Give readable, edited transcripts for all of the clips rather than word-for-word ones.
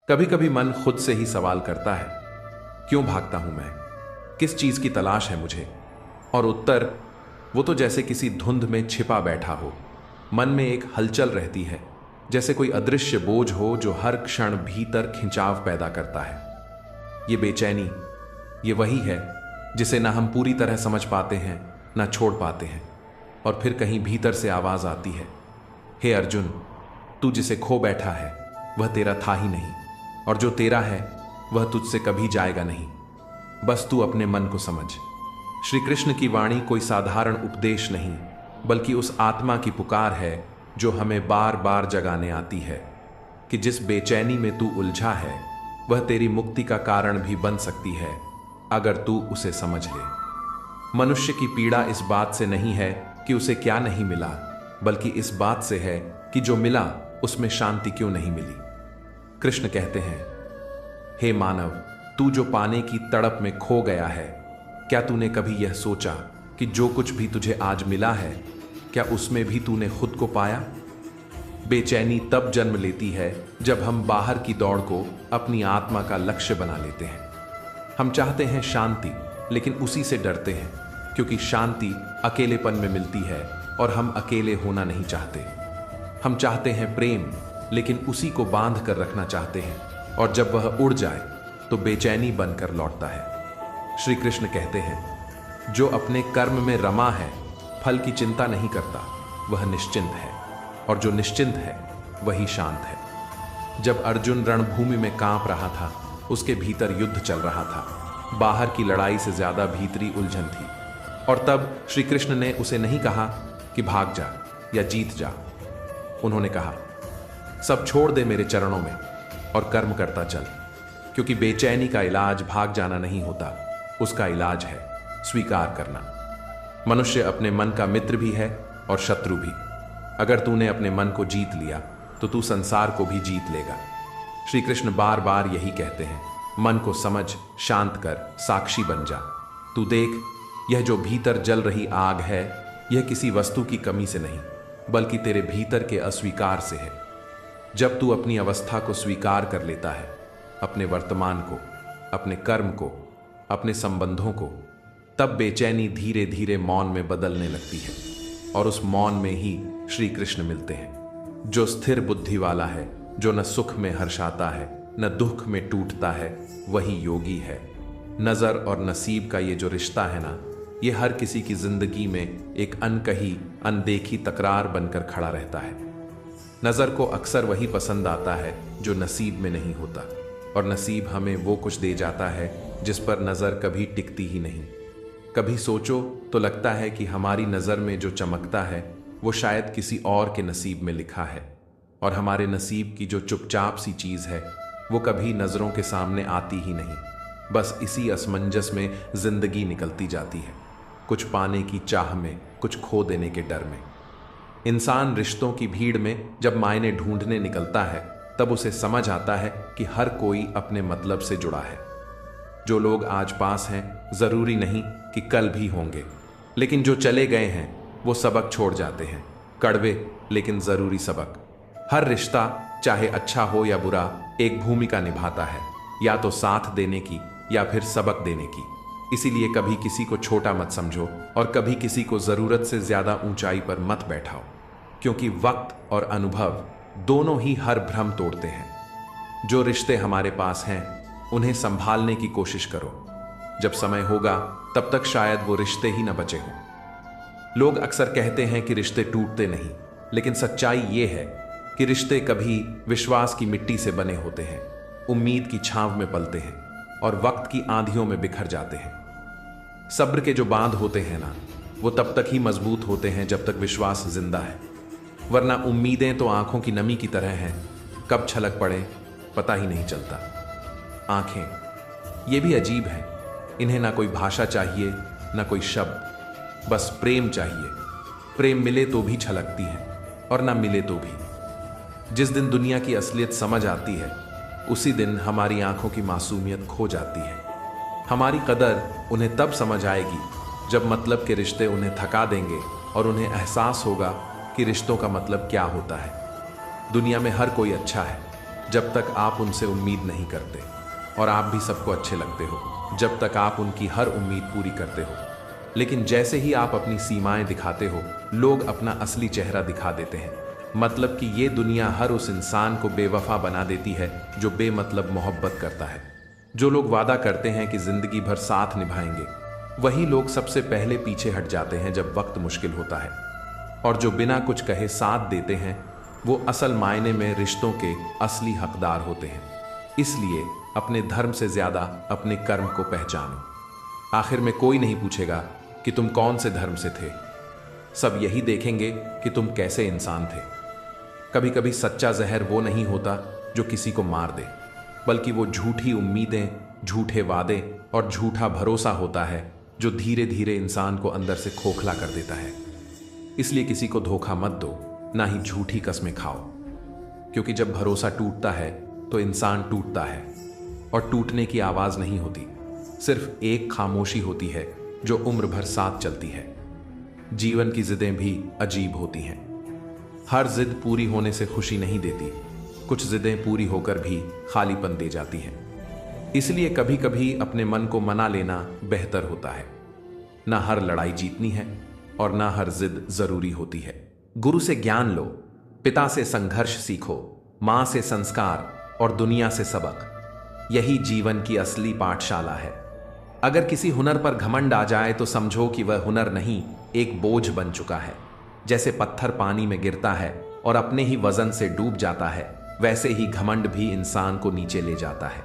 कभी कभी मन खुद से ही सवाल करता है, क्यों भागता हूं मैं, किस चीज की तलाश है मुझे। और उत्तर वो तो जैसे किसी धुंध में छिपा बैठा हो। मन में एक हलचल रहती है, जैसे कोई अदृश्य बोझ हो जो हर क्षण भीतर खिंचाव पैदा करता है। ये बेचैनी, ये वही है जिसे ना हम पूरी तरह समझ पाते हैं, ना छोड़ पाते हैं। और फिर कहीं भीतर से आवाज आती है, हे अर्जुन, तू जिसे खो बैठा है वह तेरा था ही नहीं, और जो तेरा है वह तुझसे कभी जाएगा नहीं। बस तू अपने मन को समझ। श्री कृष्ण की वाणी कोई साधारण उपदेश नहीं, बल्कि उस आत्मा की पुकार है जो हमें बार बार जगाने आती है कि जिस बेचैनी में तू उलझा है वह तेरी मुक्ति का कारण भी बन सकती है, अगर तू उसे समझ ले। मनुष्य की पीड़ा इस बात से नहीं है कि उसे क्या नहीं मिला, बल्कि इस बात से है कि जो मिला उसमें शांति क्यों नहीं मिली। कृष्ण कहते हैं, हे मानव, तू जो पाने की तड़प में खो गया है, क्या तूने कभी यह सोचा कि जो कुछ भी तुझे आज मिला है, क्या उसमें भी तूने खुद को पाया? बेचैनी तब जन्म लेती है जब हम बाहर की दौड़ को अपनी आत्मा का लक्ष्य बना लेते हैं। हम चाहते हैं शांति, लेकिन उसी से डरते हैं, क्योंकि शांति अकेलेपन में मिलती है और हम अकेले होना नहीं चाहते। हम चाहते हैं प्रेम, लेकिन उसी को बांध कर रखना चाहते हैं, और जब वह उड़ जाए तो बेचैनी बनकर लौटता है। श्री कृष्ण कहते हैं, जो अपने कर्म में रमा है, फल की चिंता नहीं करता, वह निश्चिंत है, और जो निश्चिंत है वही शांत है। जब अर्जुन रणभूमि में कांप रहा था, उसके भीतर युद्ध चल रहा था। बाहर की लड़ाई से ज्यादा भीतरी उलझन थी। और तब श्री कृष्ण ने उसे नहीं कहा कि भाग जा या जीत जा। उन्होंने कहा, सब छोड़ दे मेरे चरणों में और कर्म करता चल, क्योंकि बेचैनी का इलाज भाग जाना नहीं होता, उसका इलाज है स्वीकार करना। मनुष्य अपने मन का मित्र भी है और शत्रु भी। अगर तूने अपने मन को जीत लिया तो तू संसार को भी जीत लेगा। श्री कृष्ण बार बार यही कहते हैं, मन को समझ, शांत कर, साक्षी बन जा। तू देख, यह जो भीतर जल रही आग है, यह किसी वस्तु की कमी से नहीं, बल्कि तेरे भीतर के अस्वीकार से है। जब तू अपनी अवस्था को स्वीकार कर लेता है, अपने वर्तमान को, अपने कर्म को, अपने संबंधों को, तब बेचैनी धीरे धीरे मौन में बदलने लगती है। और उस मौन में ही श्री कृष्ण मिलते हैं। जो स्थिर बुद्धि वाला है, जो न सुख में हर्षाता है न दुख में टूटता है, वही योगी है। नजर और नसीब का ये जो रिश्ता है ना, ये हर किसी की जिंदगी में एक अनकही, अनदेखी तकरार बनकर खड़ा रहता है। नजर को अक्सर वही पसंद आता है जो नसीब में नहीं होता, और नसीब हमें वो कुछ दे जाता है जिस पर नजर कभी टिकती ही नहीं। कभी सोचो तो लगता है कि हमारी नजर में जो चमकता है वो शायद किसी और के नसीब में लिखा है, और हमारे नसीब की जो चुपचाप सी चीज है वो कभी नजरों के सामने आती ही नहीं। बस इसी असमंजस में जिंदगी निकलती जाती है, कुछ पाने की चाह में, कुछ खो देने के डर में। इंसान रिश्तों की भीड़ में जब मायने ढूंढने निकलता है, तब उसे समझ आता है कि हर कोई अपने मतलब से जुड़ा है। जो लोग आज पास हैं, जरूरी नहीं कि कल भी होंगे, लेकिन जो चले गए हैं वो सबक छोड़ जाते हैं, कड़वे लेकिन जरूरी सबक। हर रिश्ता, चाहे अच्छा हो या बुरा, एक भूमिका निभाता है, या तो साथ देने की या फिर सबक देने की। इसीलिए कभी किसी को छोटा मत समझो और कभी किसी को जरूरत से ज्यादा ऊंचाई पर मत बैठाओ, क्योंकि वक्त और अनुभव दोनों ही हर भ्रम तोड़ते हैं। जो रिश्ते हमारे पास हैं उन्हें संभालने की कोशिश करो। जब समय होगा तब तक शायद वो रिश्ते ही न बचे हों। लोग अक्सर कहते हैं कि रिश्ते टूटते नहीं, लेकिन सच्चाई ये है कि रिश्ते कभी विश्वास की मिट्टी से बने होते हैं, उम्मीद की छांव में पलते हैं और वक्त की आंधियों में बिखर जाते हैं। सब्र के जो बांध होते हैं ना, वो तब तक ही मजबूत होते हैं जब तक विश्वास जिंदा है, वरना उम्मीदें तो आंखों की नमी की तरह हैं, कब छलक पड़े पता ही नहीं चलता। आंखें ये भी अजीब हैं, इन्हें ना कोई भाषा चाहिए ना कोई शब्द, बस प्रेम चाहिए। प्रेम मिले तो भी छलकती है और ना मिले तो भी। जिस दिन दुनिया की असलियत समझ आती है, उसी दिन हमारी आंखों की मासूमियत खो जाती है। हमारी कदर उन्हें तब समझ आएगी जब मतलब के रिश्ते उन्हें थका देंगे और उन्हें एहसास होगा कि रिश्तों का मतलब क्या होता है। दुनिया में हर कोई अच्छा है, जब तक आप उनसे उम्मीद नहीं करते, और आप भी सबको अच्छे लगते हो जब तक आप उनकी हर उम्मीद पूरी करते हो। लेकिन जैसे ही आप अपनी सीमाएं दिखाते हो, लोग अपना असली चेहरा दिखा देते हैं। मतलब कि ये दुनिया हर उस इंसान को बेवफा बना देती है जो बेमतलब मोहब्बत करता है। जो लोग वादा करते हैं कि जिंदगी भर साथ निभाएंगे, वही लोग सबसे पहले पीछे हट जाते हैं जब वक्त मुश्किल होता है। और जो बिना कुछ कहे साथ देते हैं, वो असल मायने में रिश्तों के असली हकदार होते हैं। इसलिए अपने धर्म से ज्यादा अपने कर्म को पहचानो। आखिर में कोई नहीं पूछेगा कि तुम कौन से धर्म से थे, सब यही देखेंगे कि तुम कैसे इंसान थे। कभी कभी सच्चा जहर वो नहीं होता जो किसी को मार दे, बल्कि वो झूठी उम्मीदें, झूठे वादे और झूठा भरोसा होता है जो धीरे धीरे इंसान को अंदर से खोखला कर देता है। इसलिए किसी को धोखा मत दो, ना ही झूठी कस्में खाओ, क्योंकि जब भरोसा टूटता है तो इंसान टूटता है, और टूटने की आवाज नहीं होती, सिर्फ एक खामोशी होती है जो उम्र भर साथ चलती है। जीवन की जिदें भी अजीब होती हैं। हर जिद पूरी होने से खुशी नहीं देती, कुछ जिदें पूरी होकर भी खालीपन दे जाती हैं। इसलिए कभी कभी अपने मन को मना लेना बेहतर होता है। ना हर लड़ाई जीतनी है और ना हर जिद जरूरी होती है। गुरु से ज्ञान लो, पिता से संघर्ष सीखो, मां से संस्कार और दुनिया से सबक। यही जीवन की असली पाठशाला है। अगर किसी हुनर पर घमंड आ जाए तो समझो कि वह हुनर नहीं, एक बोझ बन चुका है। जैसे पत्थर पानी में गिरता है और अपने ही वजन से डूब जाता है, वैसे ही घमंड भी इंसान को नीचे ले जाता है।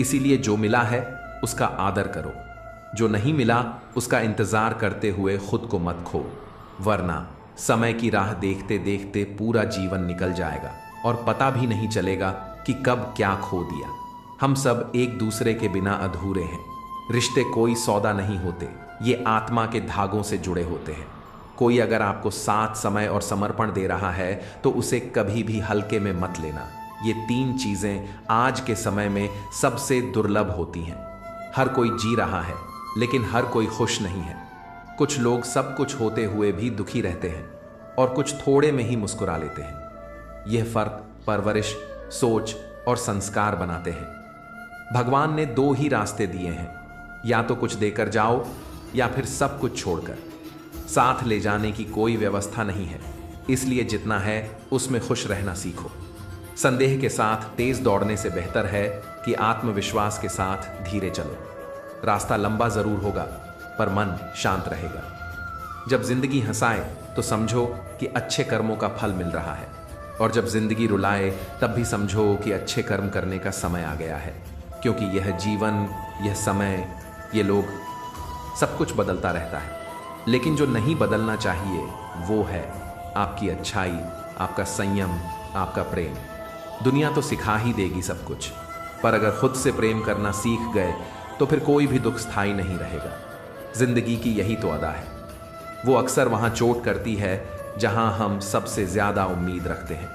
इसीलिए जो मिला है उसका आदर करो, जो नहीं मिला उसका इंतजार करते हुए खुद को मत खो, वरना समय की राह देखते देखते पूरा जीवन निकल जाएगा और पता भी नहीं चलेगा कि कब क्या खो दिया। हम सब एक दूसरे के बिना अधूरे हैं। रिश्ते कोई सौदा नहीं होते, ये आत्मा के धागों से जुड़े होते हैं। कोई अगर आपको साथ, समय और समर्पण दे रहा है तो उसे कभी भी हल्के में मत लेना। ये 3 चीजें आज के समय में सबसे दुर्लभ होती हैं। हर कोई जी रहा है, लेकिन हर कोई खुश नहीं है। कुछ लोग सब कुछ होते हुए भी दुखी रहते हैं और कुछ थोड़े में ही मुस्कुरा लेते हैं। यह फर्क परवरिश, सोच और संस्कार बनाते हैं। भगवान ने 2 ही रास्ते दिए हैं, या तो कुछ देकर जाओ या फिर सब कुछ छोड़कर। साथ ले जाने की कोई व्यवस्था नहीं है, इसलिए जितना है उसमें खुश रहना सीखो। संदेह के साथ तेज दौड़ने से बेहतर है कि आत्मविश्वास के साथ धीरे चलो। रास्ता लंबा जरूर होगा, पर मन शांत रहेगा। जब जिंदगी हंसाए तो समझो कि अच्छे कर्मों का फल मिल रहा है, और जब जिंदगी रुलाए तब भी समझो कि अच्छे कर्म करने का समय आ गया है। क्योंकि यह जीवन, यह समय, ये लोग, सब कुछ बदलता रहता है, लेकिन जो नहीं बदलना चाहिए वो है आपकी अच्छाई, आपका संयम, आपका प्रेम। दुनिया तो सिखा ही देगी सब कुछ, पर अगर खुद से प्रेम करना सीख गए तो फिर कोई भी दुख स्थायी नहीं रहेगा। जिंदगी की यही तो अदा है। वो अक्सर वहां चोट करती है जहां हम सबसे ज्यादा उम्मीद रखते हैं।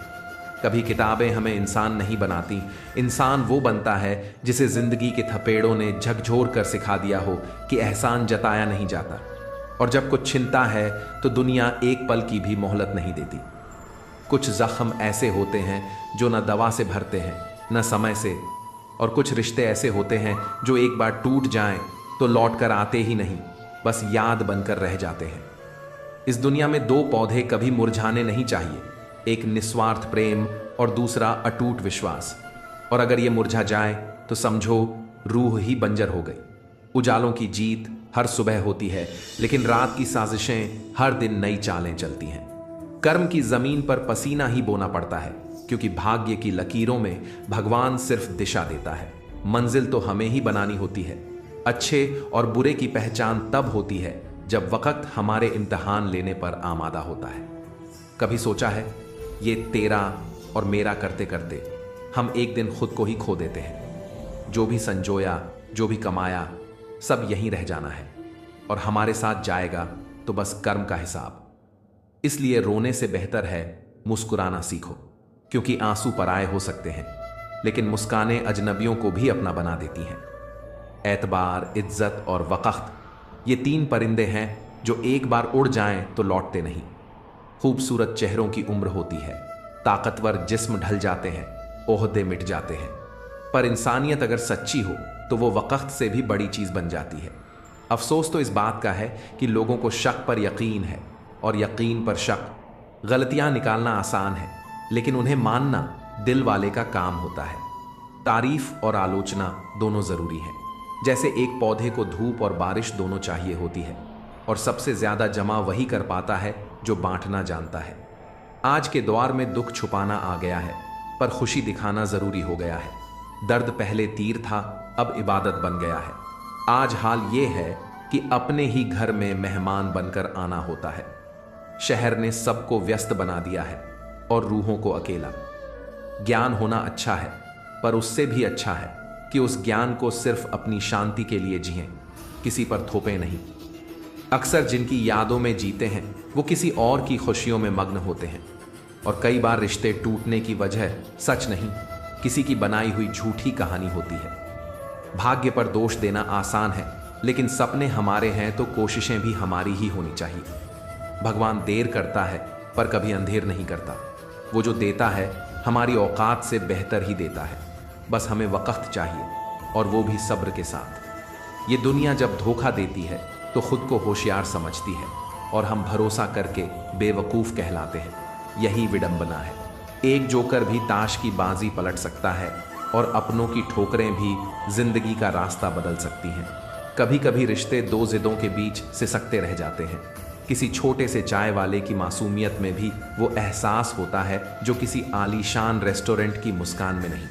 कभी किताबें हमें इंसान नहीं बनाती, इंसान वो बनता है जिसे जिंदगी के थपेड़ों ने झकझोर कर सिखा दिया हो कि एहसान जताया नहीं जाता। और जब कुछ छिनता है तो दुनिया एक पल की भी मोहलत नहीं देती। कुछ जख्म ऐसे होते हैं जो न दवा से भरते हैं न समय से, और कुछ रिश्ते ऐसे होते हैं जो एक बार टूट जाएं तो लौट कर आते ही नहीं, बस याद बनकर रह जाते हैं। इस दुनिया में 2 पौधे कभी मुरझाने नहीं चाहिए, एक निस्वार्थ प्रेम और दूसरा अटूट विश्वास। और अगर ये मुरझा जाए तो समझो रूह ही बंजर हो गई। उजालों की जीत हर सुबह होती है, लेकिन रात की साजिशें हर दिन नई चालें चलती हैं। कर्म की जमीन पर पसीना ही बोना पड़ता है, क्योंकि भाग्य की लकीरों में भगवान सिर्फ दिशा देता है, मंजिल तो हमें ही बनानी होती है। अच्छे और बुरे की पहचान तब होती है जब वक्त हमारे इम्तिहान लेने पर आमादा होता है। कभी सोचा है, ये तेरा और मेरा करते करते हम एक दिन खुद को ही खो देते हैं। जो भी संजोया, जो भी कमाया, सब यहीं रह जाना है, और हमारे साथ जाएगा तो बस कर्म का हिसाब। इसलिए रोने से बेहतर है मुस्कुराना सीखो, क्योंकि आंसू पराए हो सकते हैं, लेकिन मुस्कानें अजनबियों को भी अपना बना देती हैं। एतबार, इज्जत और वक़्त, ये 3 परिंदे हैं जो एक बार उड़ जाएं तो लौटते नहीं। खूबसूरत चेहरों की उम्र होती है, ताकतवर जिस्म ढल जाते हैं, ओहदे मिट जाते हैं। पर इंसानियत अगर सच्ची हो तो वो वक़्त से भी बड़ी चीज़ बन जाती है। अफसोस तो इस बात का है कि लोगों को शक पर यकीन है और यकीन पर शक। गलतियां निकालना आसान है, लेकिन उन्हें मानना दिल वाले का काम होता है। तारीफ और आलोचना दोनों ज़रूरी है। जैसे एक पौधे को धूप और बारिश दोनों चाहिए होती है, और सबसे ज़्यादा जमा वही कर पाता है जो बांटना जानता है। आज के दौर में दुख छुपाना आ गया है, पर खुशी दिखाना ज़रूरी हो गया है। दर्द पहले तीर था, अब इबादत बन गया है। आज हाल ये है कि अपने ही घर में मेहमान बनकर आना होता है। शहर ने सबको व्यस्त बना दिया है और रूहों को अकेला। ज्ञान होना अच्छा है, पर उससे भी अच्छा है कि उस ज्ञान को सिर्फ अपनी शांति के लिए जिएं, किसी पर थोपे नहीं। अक्सर जिनकी यादों में जीते हैं वो किसी और की खुशियों में मग्न होते हैं, और कई बार रिश्ते टूटने की वजह सच नहीं, किसी की बनाई हुई झूठी कहानी होती है। भाग्य पर दोष देना आसान है, लेकिन सपने हमारे हैं तो कोशिशें भी हमारी ही होनी चाहिए। भगवान देर करता है पर कभी अंधेर नहीं करता। वो जो देता है हमारी औकात से बेहतर ही देता है। बस हमें वक़्त चाहिए, और वो भी सब्र के साथ। ये दुनिया जब धोखा देती है तो खुद को होशियार समझती है, और हम भरोसा करके बेवकूफ़ कहलाते हैं। यही विडंबना है। एक जोकर भी ताश की बाजी पलट सकता है, और अपनों की ठोकरें भी जिंदगी का रास्ता बदल सकती हैं। कभी कभी रिश्ते दो जिद्दों के बीच सिसकते रह जाते हैं। किसी छोटे से चाय वाले की मासूमियत में भी वो एहसास होता है जो किसी आलीशान रेस्टोरेंट की मुस्कान में नहीं।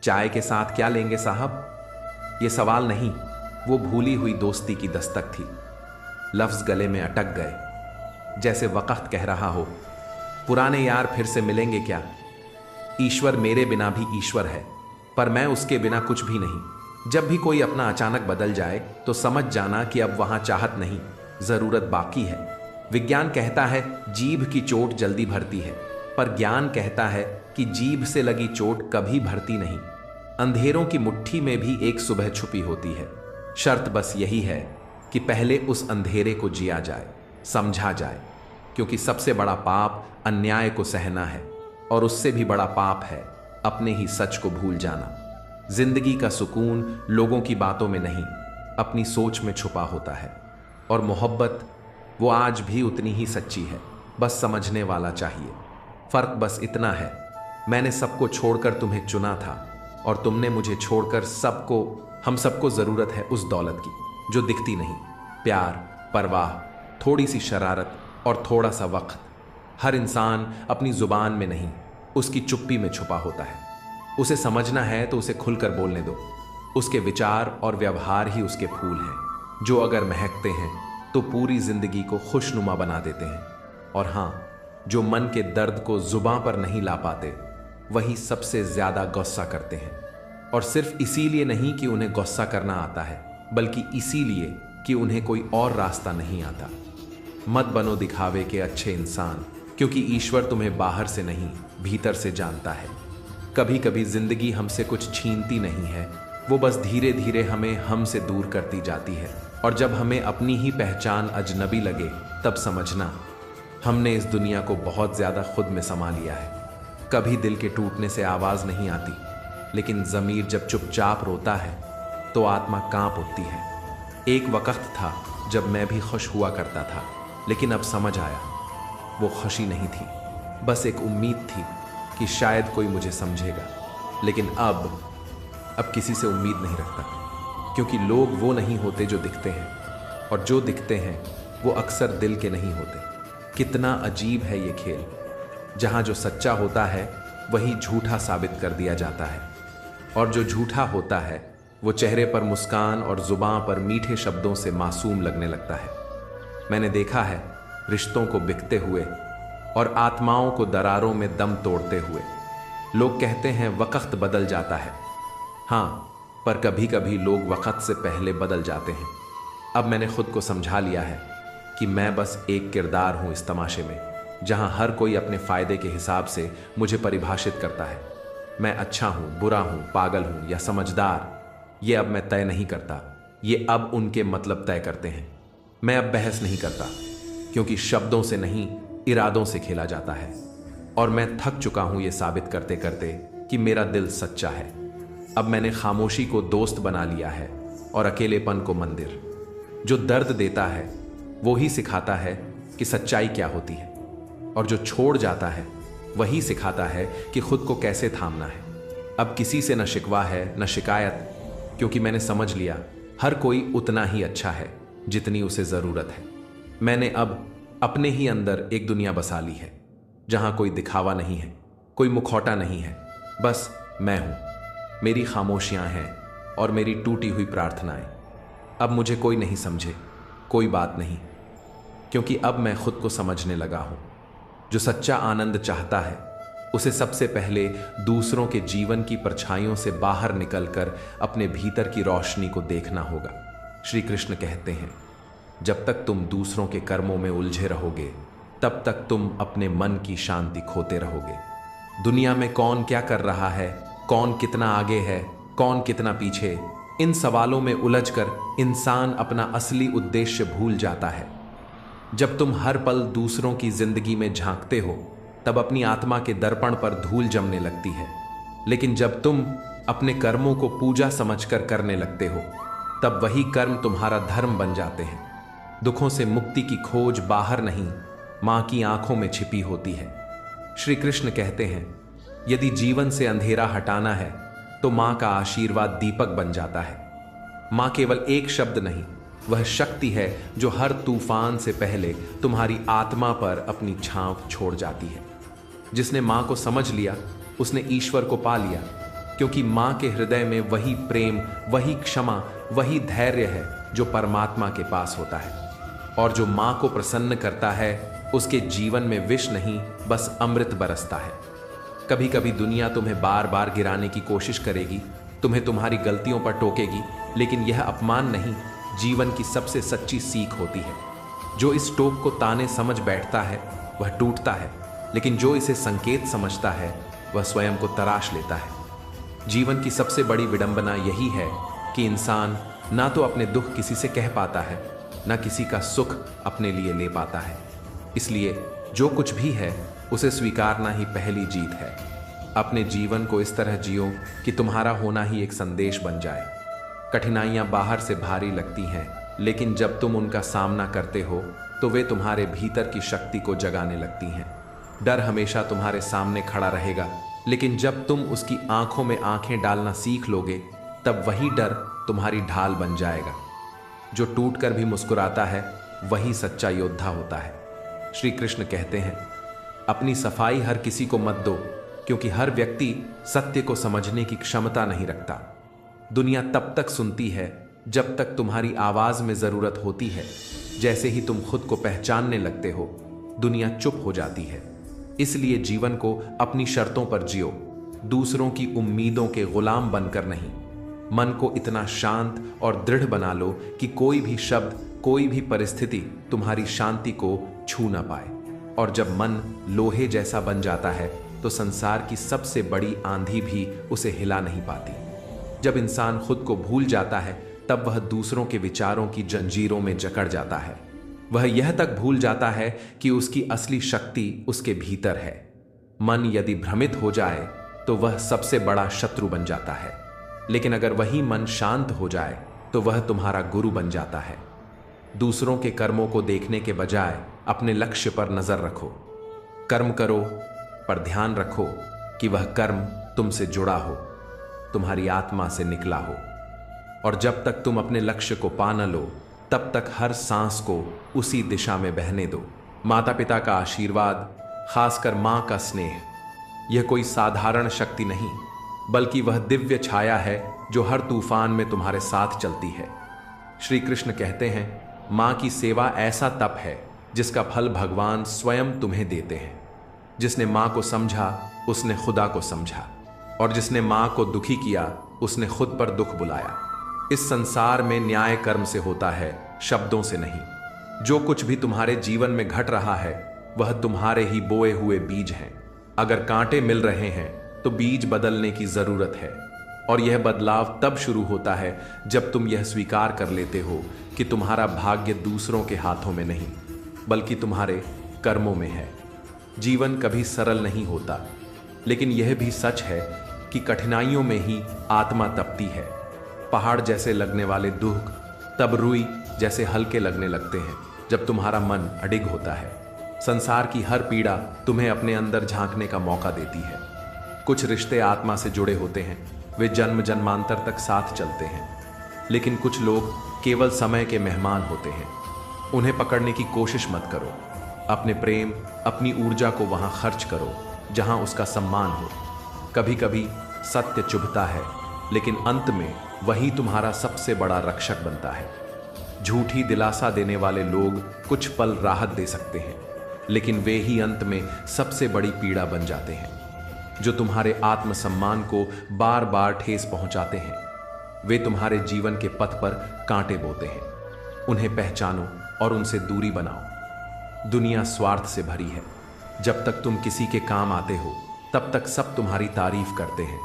चाय के साथ क्या लेंगे साहब? ये सवाल नहीं, वो भूली हुई दोस्ती की दस्तक थी। लफ्ज़ गले में अटक गए, जैसे वक़्त कह रहा हो, पुराने यार फिर से मिलेंगे क्या? ईश्वर मेरे बिना भी ईश्वर है, पर मैं उसके बिना कुछ भी नहीं। जब भी कोई अपना अचानक बदल जाए तो समझ जाना कि अब वहां चाहत नहीं, ज़रूरत बाकी है। विज्ञान कहता है जीभ की चोट जल्दी भरती है, पर ज्ञान कहता है कि जीभ से लगी चोट कभी भरती नहीं। अंधेरों की मुट्ठी में भी एक सुबह छुपी होती है। शर्त बस यही है कि पहले उस अंधेरे को जिया जाए, समझा जाए, क्योंकि सबसे बड़ा पाप अन्याय को सहना है, और उससे भी बड़ा पाप है अपने ही सच को भूल जाना। जिंदगी का सुकून लोगों की बातों में नहीं, अपनी सोच में छुपा होता है। और मोहब्बत वो आज भी उतनी ही सच्ची है, बस समझने वाला चाहिए। फर्क बस इतना है, मैंने सबको छोड़कर तुम्हें चुना था, और तुमने मुझे छोड़कर सबको। हम सबको ज़रूरत है उस दौलत की जो दिखती नहीं। प्यार, परवाह, थोड़ी सी शरारत और थोड़ा सा वक्त। हर इंसान अपनी जुबान में नहीं, उसकी चुप्पी में छुपा होता है। उसे समझना है तो उसे खुलकर बोलने दो। उसके विचार और व्यवहार ही उसके फूल हैं, जो अगर महकते हैं तो पूरी जिंदगी को खुशनुमा बना देते हैं। और हाँ, जो मन के दर्द को जुबां पर नहीं ला पाते, वही सबसे ज्यादा गुस्सा करते हैं। और सिर्फ इसीलिए नहीं कि उन्हें गुस्सा करना आता है, बल्कि इसीलिए कि उन्हें कोई और रास्ता नहीं आता। मत बनो दिखावे के अच्छे इंसान, क्योंकि ईश्वर तुम्हें बाहर से नहीं, भीतर से जानता है। कभी कभी जिंदगी हमसे कुछ छीनती नहीं है, वो बस धीरे धीरे हमें हमसे दूर करती जाती है। और जब हमें अपनी ही पहचान अजनबी लगे, तब समझना हमने इस दुनिया को बहुत ज्यादा खुद में समा लिया है। कभी दिल के टूटने से आवाज नहीं आती, लेकिन ज़मीर जब चुपचाप रोता है तो आत्मा कांप उठती है। एक वक्त था जब मैं भी खुश हुआ करता था, लेकिन अब समझ आया वो खुशी नहीं थी, बस एक उम्मीद थी कि शायद कोई मुझे समझेगा। लेकिन अब किसी से उम्मीद नहीं रखता, क्योंकि लोग वो नहीं होते जो दिखते हैं, और जो दिखते हैं वो अक्सर दिल के नहीं होते। कितना अजीब है ये खेल, जहाँ जो सच्चा होता है वही झूठा साबित कर दिया जाता है, और जो झूठा होता है वो चेहरे पर मुस्कान और जुबां पर मीठे शब्दों से मासूम लगने लगता है। मैंने देखा है रिश्तों को बिकते हुए और आत्माओं को दरारों में दम तोड़ते हुए। लोग कहते हैं वक्त बदल जाता है, हाँ, पर कभी कभी लोग वक्त से पहले बदल जाते हैं। अब मैंने खुद को समझा लिया है कि मैं बस एक किरदार हूं इस तमाशे में, जहां हर कोई अपने फायदे के हिसाब से मुझे परिभाषित करता है। मैं अच्छा हूं, बुरा हूं, पागल हूं या समझदार, ये अब मैं तय नहीं करता, ये अब उनके मतलब तय करते हैं। मैं अब बहस नहीं करता, क्योंकि शब्दों से नहीं, इरादों से खेला जाता है। और मैं थक चुका हूं ये साबित करते करते कि मेरा दिल सच्चा है। अब मैंने खामोशी को दोस्त बना लिया है और अकेलेपन को मंदिर। जो दर्द देता है वो ही सिखाता है कि सच्चाई क्या होती है, और जो छोड़ जाता है वही सिखाता है कि खुद को कैसे थामना है। अब किसी से न शिकवा है न शिकायत, क्योंकि मैंने समझ लिया हर कोई उतना ही अच्छा है जितनी उसे ज़रूरत है। मैंने अब अपने ही अंदर एक दुनिया बसा ली है जहां कोई दिखावा नहीं है, कोई मुखौटा नहीं है, बस मैं हूं, मेरी खामोशियां हैं और मेरी टूटी हुई प्रार्थनाएं। अब मुझे कोई नहीं समझे, कोई बात नहीं, क्योंकि अब मैं खुद को समझने लगा हूं। जो सच्चा आनंद चाहता है उसे सबसे पहले दूसरों के जीवन की परछाइयों से बाहर निकलकर अपने भीतर की रोशनी को देखना होगा। श्री कृष्ण कहते हैं, जब तक तुम दूसरों के कर्मों में उलझे रहोगे तब तक तुम अपने मन की शांति खोते रहोगे। दुनिया में कौन क्या कर रहा है, कौन कितना आगे है, कौन कितना पीछे, इन सवालों में उलझकर इंसान अपना असली उद्देश्य भूल जाता है। जब तुम हर पल दूसरों की जिंदगी में झांकते हो तब अपनी आत्मा के दर्पण पर धूल जमने लगती है, लेकिन जब तुम अपने कर्मों को पूजा समझकर करने लगते हो तब वही कर्म तुम्हारा धर्म बन जाते हैं। दुखों से मुक्ति की खोज बाहर नहीं, मां की आंखों में छिपी होती है। श्री कृष्ण कहते हैं, यदि जीवन से अंधेरा हटाना है तो मां का आशीर्वाद दीपक बन जाता है। मां केवल एक शब्द नहीं, वह शक्ति है जो हर तूफान से पहले तुम्हारी आत्मा पर अपनी छांव छोड़ जाती है। जिसने मां को समझ लिया उसने ईश्वर को पा लिया, क्योंकि मां के हृदय में वही प्रेम, वही क्षमा, वही धैर्य है जो परमात्मा के पास होता है। और जो मां को प्रसन्न करता है उसके जीवन में विष नहीं, बस अमृत बरसता है। कभी कभी दुनिया तुम्हें बार बार गिराने की कोशिश करेगी, तुम्हें तुम्हारी गलतियों पर टोकेगी, लेकिन यह अपमान नहीं, जीवन की सबसे सच्ची सीख होती है। जो इस टोक को ताने समझ बैठता है वह टूटता है, लेकिन जो इसे संकेत समझता है वह स्वयं को तराश लेता है। जीवन की सबसे बड़ी विडंबना यही है कि इंसान ना तो अपने दुख किसी से कह पाता है, ना किसी का सुख अपने लिए ले पाता है। इसलिए जो कुछ भी है उसे स्वीकारना ही पहली जीत है। अपने जीवन को इस तरह जियो कि तुम्हारा होना ही एक संदेश बन जाए। कठिनाइयां बाहर से भारी लगती हैं, लेकिन जब तुम उनका सामना करते हो तो वे तुम्हारे भीतर की शक्ति को जगाने लगती हैं। डर हमेशा तुम्हारे सामने खड़ा रहेगा, लेकिन जब तुम उसकी आंखों में आंखें डालना सीख लोगे तब वही डर तुम्हारी ढाल बन जाएगा। जो टूट कर भी मुस्कुराता है वही सच्चा योद्धा होता है। श्री कृष्ण कहते हैं, अपनी सफाई हर किसी को मत दो, क्योंकि हर व्यक्ति सत्य को समझने की क्षमता नहीं रखता। दुनिया तब तक सुनती है जब तक तुम्हारी आवाज में जरूरत होती है। जैसे ही तुम खुद को पहचानने लगते हो दुनिया चुप हो जाती है। इसलिए जीवन को अपनी शर्तों पर जियो, दूसरों की उम्मीदों के गुलाम बनकर नहीं। मन को इतना शांत और दृढ़ बना लो कि कोई भी शब्द, कोई भी परिस्थिति तुम्हारी शांति को छू ना पाए। और जब मन लोहे जैसा बन जाता है तो संसार की सबसे बड़ी आंधी भी उसे हिला नहीं पाती। जब इंसान खुद को भूल जाता है तब वह दूसरों के विचारों की जंजीरों में जकड़ जाता है। वह यह तक भूल जाता है कि उसकी असली शक्ति उसके भीतर है। मन यदि भ्रमित हो जाए तो वह सबसे बड़ा शत्रु बन जाता है, लेकिन अगर वही मन शांत हो जाए तो वह तुम्हारा गुरु बन जाता है। दूसरों के कर्मों को देखने के बजाय अपने लक्ष्य पर नजर रखो। कर्म करो पर ध्यान रखो कि वह कर्म तुमसे जुड़ा हो, तुम्हारी आत्मा से निकला हो। और जब तक तुम अपने लक्ष्य को पा न लो तब तक हर सांस को उसी दिशा में बहने दो। माता पिता का आशीर्वाद, खासकर मां का स्नेह, यह कोई साधारण शक्ति नहीं, बल्कि वह दिव्य छाया है जो हर तूफान में तुम्हारे साथ चलती है। श्री कृष्ण कहते हैं, मां की सेवा ऐसा तप है जिसका फल भगवान स्वयं तुम्हें देते हैं। जिसने मां को समझा उसने खुदा को समझा, और जिसने मां को दुखी किया उसने खुद पर दुख बुलाया। इस संसार में न्याय कर्म से होता है, शब्दों से नहीं। जो कुछ भी तुम्हारे जीवन में घट रहा है वह तुम्हारे ही बोए हुए बीज हैं। अगर कांटे मिल रहे हैं तो बीज बदलने की जरूरत है, और यह बदलाव तब शुरू होता है जब तुम यह स्वीकार कर लेते हो कि तुम्हारा भाग्य दूसरों के हाथों में नहीं बल्कि तुम्हारे कर्मों में है। जीवन कभी सरल नहीं होता, लेकिन यह भी सच है कि कठिनाइयों में ही आत्मा तपती है। पहाड़ जैसे लगने वाले दुख तब रुई जैसे हल्के लगने लगते हैं जब तुम्हारा मन अडिग होता है। संसार की हर पीड़ा तुम्हें अपने अंदर झांकने का मौका देती है। कुछ रिश्ते आत्मा से जुड़े होते हैं, वे जन्म जन्मांतर तक साथ चलते हैं। लेकिन कुछ लोग केवल समय के मेहमान होते हैं। उन्हें पकड़ने की कोशिश मत करो। अपने प्रेम, अपनी ऊर्जा को वहां खर्च करो जहां उसका सम्मान हो। कभी कभी सत्य चुभता है, लेकिन अंत में वही तुम्हारा सबसे बड़ा रक्षक बनता है। झूठी दिलासा देने वाले लोग कुछ पल राहत दे सकते हैं, लेकिन वे ही अंत में सबसे बड़ी पीड़ा बन जाते हैं। जो तुम्हारे आत्मसम्मान को बार बार ठेस पहुंचाते हैं, वे तुम्हारे जीवन के पथ पर कांटे बोते हैं। उन्हें पहचानो और उनसे दूरी बनाओ। दुनिया स्वार्थ से भरी है। जब तक तुम किसी के काम आते हो, तब तक सब तुम्हारी तारीफ करते हैं।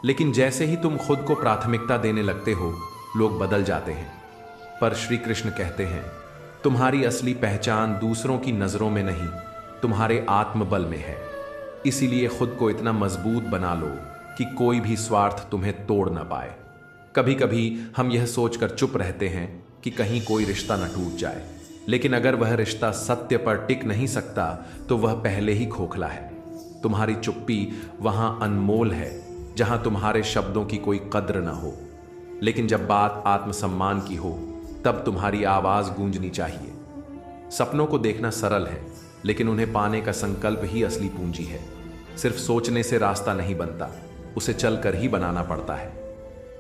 लेकिन जैसे ही तुम खुद को प्राथमिकता देने लगते हो, लोग बदल जाते हैं। पर श्री कृष्ण कहते हैं, तुम्हारी असली पहचान दूसरों की नजरों में नहीं, तुम्हारे आत्मबल में है। इसीलिए खुद को इतना मजबूत बना लो कि कोई भी स्वार्थ तुम्हें तोड़ ना पाए। कभी कभी हम यह सोचकर चुप रहते हैं कि कहीं कोई रिश्ता न टूट जाए, लेकिन अगर वह रिश्ता सत्य पर टिक नहीं सकता तो वह पहले ही खोखला है। तुम्हारी चुप्पी वहां अनमोल है जहां तुम्हारे शब्दों की कोई कद्र ना हो। लेकिन जब बात आत्मसम्मान की हो, तब तुम्हारी आवाज गूंजनी चाहिए। सपनों को देखना सरल है, लेकिन उन्हें पाने का संकल्प ही असली पूंजी है। सिर्फ सोचने से रास्ता नहीं बनता, उसे चलकर ही बनाना पड़ता है।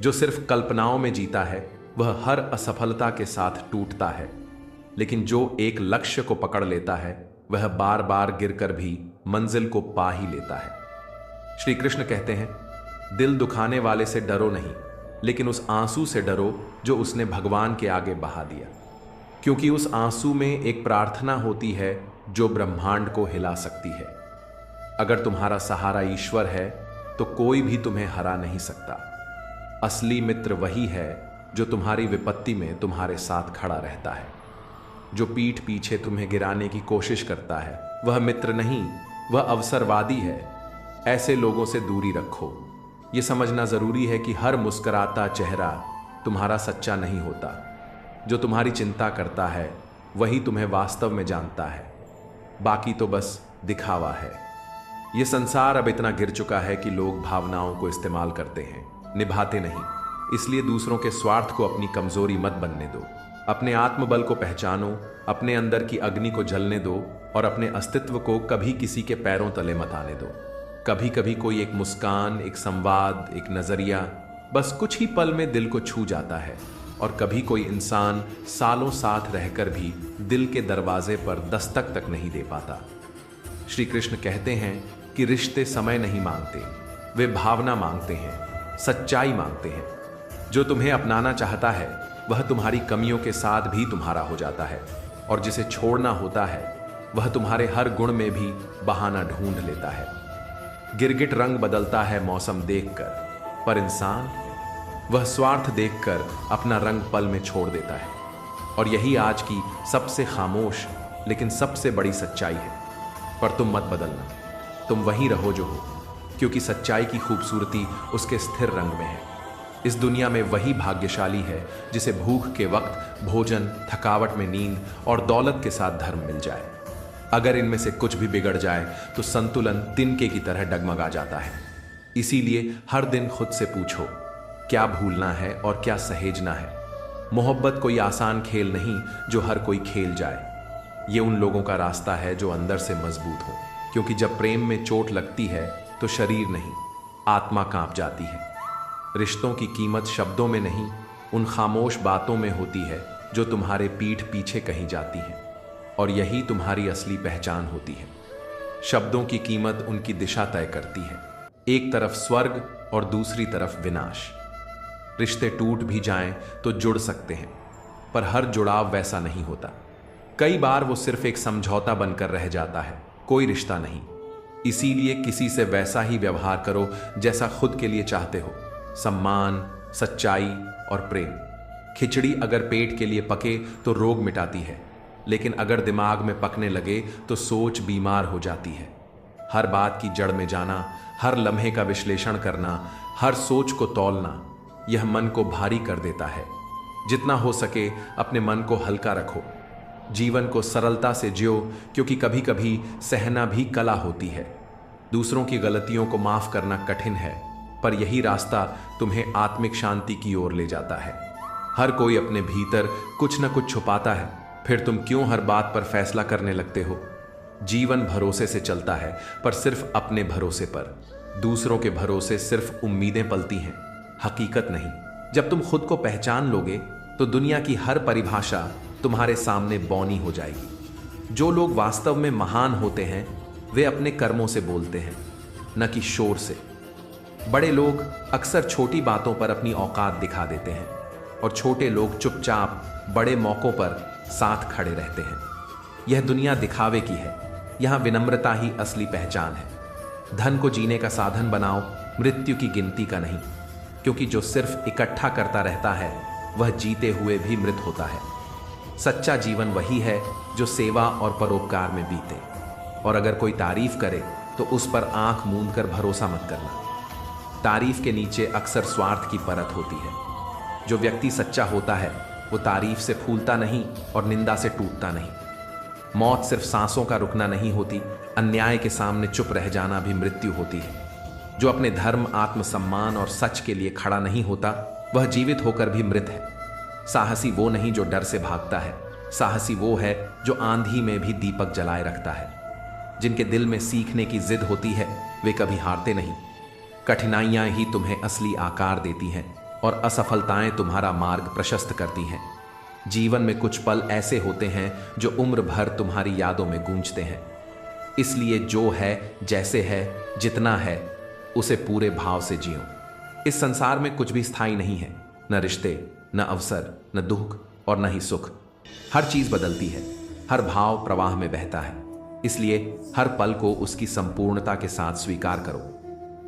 जो सिर्फ कल्पनाओं में जीता है, वह हर असफलता के साथ टूटता है। लेकिन जो एक लक्ष्य को पकड़ लेता है, वह बार बार गिरकर भी मंजिल को पा ही लेता है। श्री कृष्ण कहते हैं, दिल दुखाने वाले से डरो नहीं, लेकिन उस आंसू से डरो जो उसने भगवान के आगे बहा दिया। क्योंकि उस आंसू में एक प्रार्थना होती है जो ब्रह्मांड को हिला सकती है। अगर तुम्हारा सहारा ईश्वर है तो कोई भी तुम्हें हरा नहीं सकता। असली मित्र वही है जो तुम्हारी विपत्ति में तुम्हारे साथ खड़ा रहता है। जो पीठ पीछे तुम्हें गिराने की कोशिश करता है, वह मित्र नहीं, वह अवसरवादी है। ऐसे लोगों से दूरी रखो। यह समझना जरूरी है कि हर मुस्कुराता चेहरा तुम्हारा सच्चा नहीं होता। जो तुम्हारी चिंता करता है वही तुम्हें वास्तव में जानता है, बाकी तो बस दिखावा है। यह संसार अब इतना गिर चुका है कि लोग भावनाओं को इस्तेमाल करते हैं, निभाते नहीं। इसलिए दूसरों के स्वार्थ को अपनी कमजोरी मत बनने दो। अपने आत्मबल को पहचानो, अपने अंदर की अग्नि को जलने दो और अपने अस्तित्व को कभी किसी के पैरों तले मत आने दो। कभी कभी कोई एक मुस्कान, एक संवाद, एक नजरिया बस कुछ ही पल में दिल को छू जाता है। और कभी कोई इंसान सालों साथ रहकर भी दिल के दरवाजे पर दस्तक तक नहीं दे पाता। श्री कृष्ण कहते हैं कि रिश्ते समय नहीं मांगते, वे भावना मांगते हैं, सच्चाई मांगते हैं। जो तुम्हें अपनाना चाहता है वह तुम्हारी कमियों के साथ भी तुम्हारा हो जाता है, और जिसे छोड़ना होता है वह तुम्हारे हर गुण में भी बहाना ढूंढ लेता है। गिरगिट रंग बदलता है मौसम देखकर, पर इंसान वह स्वार्थ देखकर अपना रंग पल में छोड़ देता है। और यही आज की सबसे खामोश लेकिन सबसे बड़ी सच्चाई है। पर तुम मत बदलना, तुम वहीं रहो जो हो, क्योंकि सच्चाई की खूबसूरती उसके स्थिर रंग में है। इस दुनिया में वही भाग्यशाली है जिसे भूख के वक्त भोजन, थकावट में नींद और दौलत के साथ धर्म मिल जाए। अगर इनमें से कुछ भी बिगड़ जाए तो संतुलन तिनके की तरह डगमगा जाता है। इसीलिए हर दिन खुद से पूछो, क्या भूलना है और क्या सहेजना है। मोहब्बत कोई आसान खेल नहीं जो हर कोई खेल जाए। ये उन लोगों का रास्ता है जो अंदर से मजबूत हो, क्योंकि जब प्रेम में चोट लगती है तो शरीर नहीं, आत्मा कांप जाती है। रिश्तों की कीमत शब्दों में नहीं, उन खामोश बातों में होती है जो तुम्हारे पीठ पीछे कही जाती हैं। और यही तुम्हारी असली पहचान होती है। शब्दों की कीमत उनकी दिशा तय करती है, एक तरफ स्वर्ग और दूसरी तरफ विनाश। रिश्ते टूट भी जाएं तो जुड़ सकते हैं, पर हर जुड़ाव वैसा नहीं होता। कई बार वो सिर्फ एक समझौता बनकर रह जाता है, कोई रिश्ता नहीं। इसीलिए किसी से वैसा ही व्यवहार करो जैसा खुद के लिए चाहते हो। सम्मान, सच्चाई और प्रेम। खिचड़ी अगर पेट के लिए पके तो रोग मिटाती है, लेकिन अगर दिमाग में पकने लगे तो सोच बीमार हो जाती है। हर बात की जड़ में जाना, हर लम्हे का विश्लेषण करना, हर सोच को तौलना, यह मन को भारी कर देता है। जितना हो सके अपने मन को हल्का रखो। जीवन को सरलता से जियो, क्योंकि कभी कभी सहना भी कला होती है। दूसरों की गलतियों को माफ करना कठिन है, पर यही रास्ता तुम्हें आत्मिक शांति की ओर ले जाता है। हर कोई अपने भीतर कुछ न कुछ छुपाता है, फिर तुम क्यों हर बात पर फैसला करने लगते हो? जीवन भरोसे से चलता है, पर सिर्फ अपने भरोसे पर। दूसरों के भरोसे सिर्फ उम्मीदें पलती हैं, हकीकत नहीं। जब तुम खुद को पहचान लोगे तो दुनिया की हर परिभाषा तुम्हारे सामने बौनी हो जाएगी। जो लोग वास्तव में महान होते हैं वे अपने कर्मों से बोलते हैं, न कि शोर से। बड़े लोग अक्सर छोटी बातों पर अपनी औकात दिखा देते हैं, और छोटे लोग चुपचाप बड़े मौकों पर साथ खड़े रहते हैं। यह दुनिया दिखावे की है, यहाँ विनम्रता ही असली पहचान है। धन को जीने का साधन बनाओ, मृत्यु की गिनती का नहीं, क्योंकि जो सिर्फ इकट्ठा करता रहता है वह जीते हुए भी मृत होता है। सच्चा जीवन वही है जो सेवा और परोपकार में बीते। और अगर कोई तारीफ करे तो उस पर आंख मूंद कर भरोसा मत करना। तारीफ के नीचे अक्सर स्वार्थ की परत होती है। जो व्यक्ति सच्चा होता है वो तारीफ से फूलता नहीं और निंदा से टूटता नहीं। मौत सिर्फ सांसों का रुकना नहीं होती, अन्याय के सामने चुप रह जाना भी मृत्यु होती है। जो अपने धर्म, आत्मसम्मान और सच के लिए खड़ा नहीं होता वह जीवित होकर भी मृत है। साहसी वो नहीं जो डर से भागता है, साहसी वो है जो आंधी में भी दीपक जलाए रखता है। जिनके दिल में सीखने की जिद होती है वे कभी हारते नहीं। कठिनाइयां ही तुम्हें असली आकार देती हैं और असफलताएं तुम्हारा मार्ग प्रशस्त करती हैं। जीवन में कुछ पल ऐसे होते हैं जो उम्र भर तुम्हारी यादों में गूंजते हैं। इसलिए जो है, जैसे है, जितना है, उसे पूरे भाव से जियो। इस संसार में कुछ भी स्थायी नहीं है, न रिश्ते, न अवसर, न दुख और न ही सुख। हर चीज बदलती है, हर भाव प्रवाह में बहता है। इसलिए हर पल को उसकी संपूर्णता के साथ स्वीकार करो।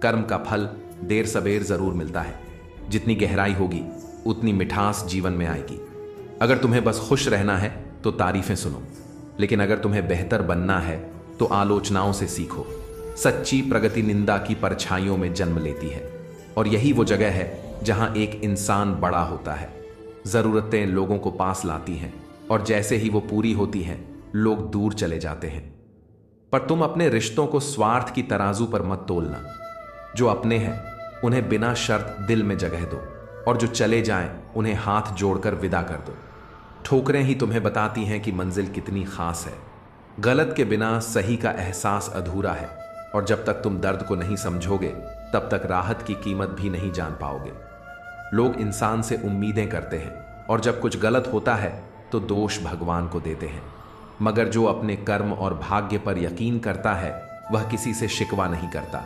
कर्म का फल देर सबेर जरूर मिलता है। जितनी गहराई होगी उतनी मिठास जीवन में आएगी। अगर तुम्हें बस खुश रहना है तो तारीफें सुनो, लेकिन अगर तुम्हें बेहतर बनना है तो आलोचनाओं से सीखो। सच्ची प्रगति निंदा की परछाइयों में जन्म लेती है, और यही वो जगह है जहां एक इंसान बड़ा होता है। जरूरतें लोगों को पास लाती हैं, और जैसे ही वो पूरी होती हैं लोग दूर चले जाते हैं। पर तुम अपने रिश्तों को स्वार्थ की तराजू पर मत तोलना। जो अपने हैं उन्हें बिना शर्त दिल में जगह दो, और जो चले जाएं उन्हें हाथ जोड़कर विदा कर दो। ठोकरें ही तुम्हें बताती हैं कि मंजिल कितनी खास है। गलत के बिना सही का एहसास अधूरा है, और जब तक तुम दर्द को नहीं समझोगे तब तक राहत की कीमत भी नहीं जान पाओगे। लोग इंसान से उम्मीदें करते हैं, और जब कुछ गलत होता है तो दोष भगवान को देते हैं। मगर जो अपने कर्म और भाग्य पर यकीन करता है वह किसी से शिकवा नहीं करता।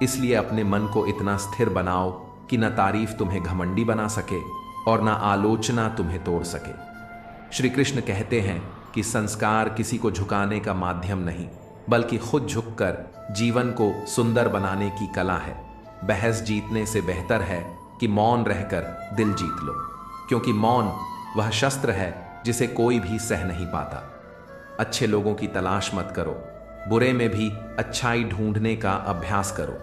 इसलिए अपने मन को इतना स्थिर बनाओ कि न तारीफ तुम्हें घमंडी बना सके और न आलोचना तुम्हें तोड़ सके। श्री कृष्ण कहते हैं कि संस्कार किसी को झुकाने का माध्यम नहीं, बल्कि खुद झुककर जीवन को सुंदर बनाने की कला है। बहस जीतने से बेहतर है कि मौन रहकर दिल जीत लो, क्योंकि मौन वह शस्त्र है जिसे कोई भी सह नहीं पाता। अच्छे लोगों की तलाश मत करो, बुरे में भी अच्छाई ढूंढने का अभ्यास करो,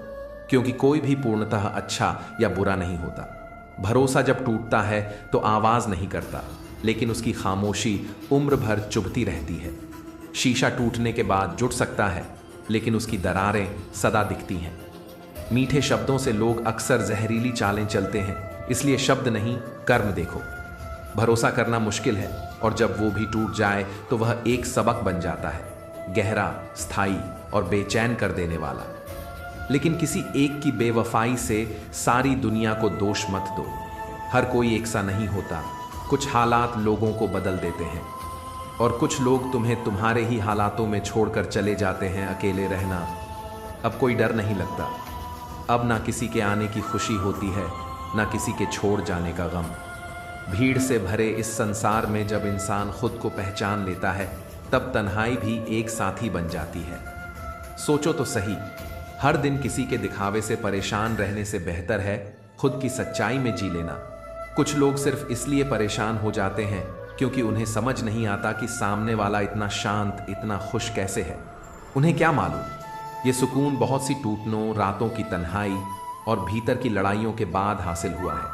क्योंकि कोई भी पूर्णतः अच्छा या बुरा नहीं होता। भरोसा जब टूटता है तो आवाज नहीं करता, लेकिन उसकी खामोशी उम्र भर चुभती रहती है। शीशा टूटने के बाद जुट सकता है, लेकिन उसकी दरारें सदा दिखती हैं। मीठे शब्दों से लोग अक्सर जहरीली चालें चलते हैं, इसलिए शब्द नहीं कर्म देखो। भरोसा करना मुश्किल है, और जब वो भी टूट जाए तो वह एक सबक बन जाता है, गहरा, स्थायी और बेचैन कर देने वाला। लेकिन किसी एक की बेवफाई से सारी दुनिया को दोष मत दो। हर कोई एक सा नहीं होता। कुछ हालात लोगों को बदल देते हैं, और कुछ लोग तुम्हें तुम्हारे ही हालातों में छोड़कर चले जाते हैं। अकेले रहना अब कोई डर नहीं लगता। अब ना किसी के आने की खुशी होती है, ना किसी के छोड़ जाने का गम। भीड़ से भरे इस संसार में जब इंसान खुद को पहचान लेता है तब तन्हाई भी एक साथी बन जाती है। सोचो तो सही, हर दिन किसी के दिखावे से परेशान रहने से बेहतर है खुद की सच्चाई में जी लेना। कुछ लोग सिर्फ इसलिए परेशान हो जाते हैं क्योंकि उन्हें समझ नहीं आता कि सामने वाला इतना शांत, इतना खुश कैसे है। उन्हें क्या मालूम ये सुकून बहुत सी टूटनों, रातों की तन्हाई और भीतर की लड़ाइयों के बाद हासिल हुआ है।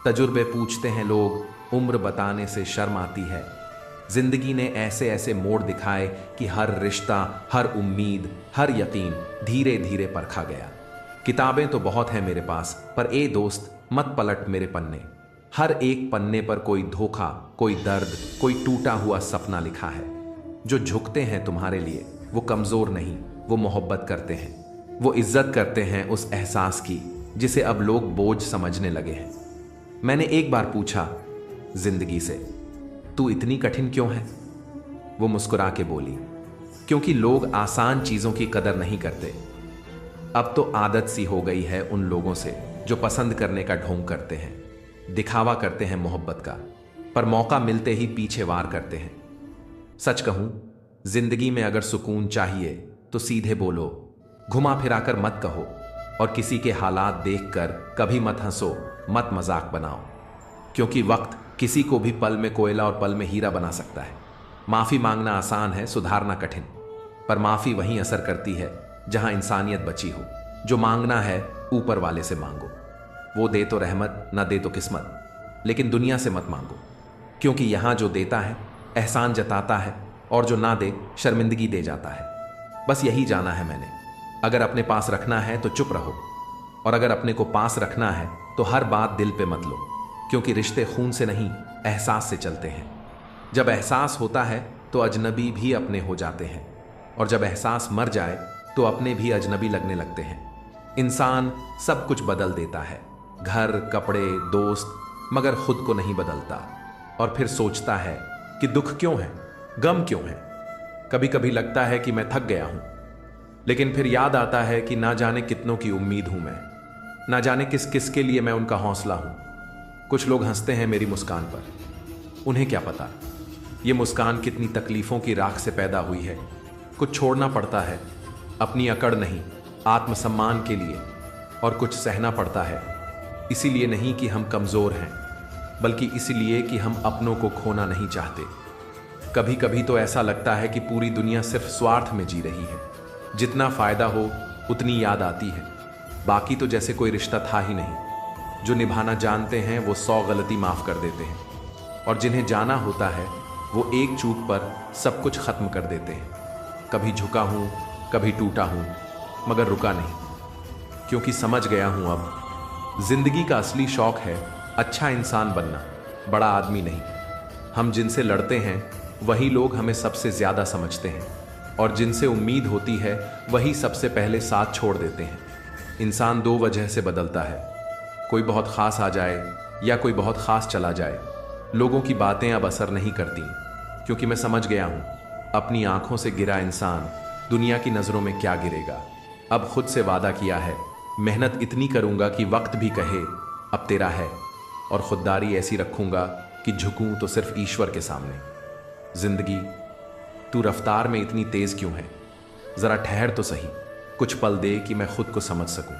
तजुर्बे पूछते हैं लोग, उम्र बताने से शर्म आती है। जिंदगी ने ऐसे ऐसे मोड़ दिखाए कि हर रिश्ता, हर उम्मीद, हर यकीन धीरे धीरे परखा गया। किताबें तो बहुत हैं मेरे पास, पर ए दोस्त मत पलट मेरे पन्ने। हर एक पन्ने पर कोई धोखा, कोई दर्द, कोई टूटा हुआ सपना लिखा है। जो झुकते हैं तुम्हारे लिए वो कमजोर नहीं, वो मोहब्बत करते हैं। वो इज्जत करते हैं उस एहसास की जिसे अब लोग बोझ समझने लगे हैं। मैंने एक बार पूछा जिंदगी से, तू इतनी कठिन क्यों है? वो मुस्कुरा के बोली, क्योंकि लोग आसान चीजों की कदर नहीं करते। अब तो आदत सी हो गई है उन लोगों से जो पसंद करने का ढोंग करते हैं, दिखावा करते हैं मोहब्बत का, पर मौका मिलते ही पीछे वार करते हैं। सच कहूं, जिंदगी में अगर सुकून चाहिए तो सीधे बोलो, घुमा फिराकर मत कहो, और किसी के हालात देखकर कभी मत हंसो, मत मजाक बनाओ। क्योंकि वक्त किसी को भी पल में कोयला और पल में हीरा बना सकता है। माफी मांगना आसान है, सुधारना कठिन, पर माफी वहीं असर करती है जहां इंसानियत बची हो। जो मांगना है ऊपर वाले से मांगो, वो दे तो रहमत, ना दे तो किस्मत, लेकिन दुनिया से मत मांगो, क्योंकि यहां जो देता है एहसान जताता है, और जो ना दे शर्मिंदगी दे जाता है। बस यही जाना है मैंने। अगर अपने पास रखना है तो चुप रहो, और अगर अपने को पास रखना है तो हर बात दिल पे मत लो, क्योंकि रिश्ते खून से नहीं एहसास से चलते हैं। जब एहसास होता है तो अजनबी भी अपने हो जाते हैं, और जब एहसास मर जाए तो अपने भी अजनबी लगने लगते हैं। इंसान सब कुछ बदल देता है, घर, कपड़े, दोस्त, मगर खुद को नहीं बदलता। और फिर सोचता है कि दुख क्यों है, गम क्यों है। कभी कभी लगता है कि मैं थक गया हूं, लेकिन फिर याद आता है कि ना जाने कितनों की उम्मीद हूं मैं, ना जाने किस किस के लिए मैं उनका हौसला हूं। कुछ लोग हंसते हैं मेरी मुस्कान पर, उन्हें क्या पता ये मुस्कान कितनी तकलीफों की राख से पैदा हुई है। कुछ छोड़ना पड़ता है, अपनी अकड़ नहीं, आत्मसम्मान के लिए, और कुछ सहना पड़ता है, इसीलिए नहीं कि हम कमजोर हैं, बल्कि इसलिए कि हम अपनों को खोना नहीं चाहते। कभी कभी तो ऐसा लगता है कि पूरी दुनिया सिर्फ स्वार्थ में जी रही है। जितना फायदा हो उतनी याद आती है, बाकी तो जैसे कोई रिश्ता था ही नहीं। जो निभाना जानते हैं वो 100 गलती माफ कर देते हैं, और जिन्हें जाना होता है वो एक चूक पर सब कुछ खत्म कर देते हैं। कभी झुका हूं, कभी टूटा हूं, मगर रुका नहीं, क्योंकि समझ गया हूं अब जिंदगी का असली शौक है अच्छा इंसान बनना, बड़ा आदमी नहीं। हम जिनसे लड़ते हैं वही लोग हमें सबसे ज्यादा समझते हैं, और जिनसे उम्मीद होती है वही सबसे पहले साथ छोड़ देते हैं। इंसान 2 वजह से बदलता है, कोई बहुत खास आ जाए या कोई बहुत खास चला जाए। लोगों की बातें अब असर नहीं करती, क्योंकि मैं समझ गया हूं अपनी आंखों से गिरा इंसान दुनिया की नजरों में क्या गिरेगा। अब खुद से वादा किया है, मेहनत इतनी करूंगा कि वक्त भी कहे अब तेरा है, और खुददारी ऐसी रखूंगा कि झुकूं तो सिर्फ ईश्वर के सामने। जिंदगी, तू रफ्तार में इतनी तेज क्यों है? जरा ठहर तो सही, कुछ पल दे कि मैं खुद को समझ सकूं।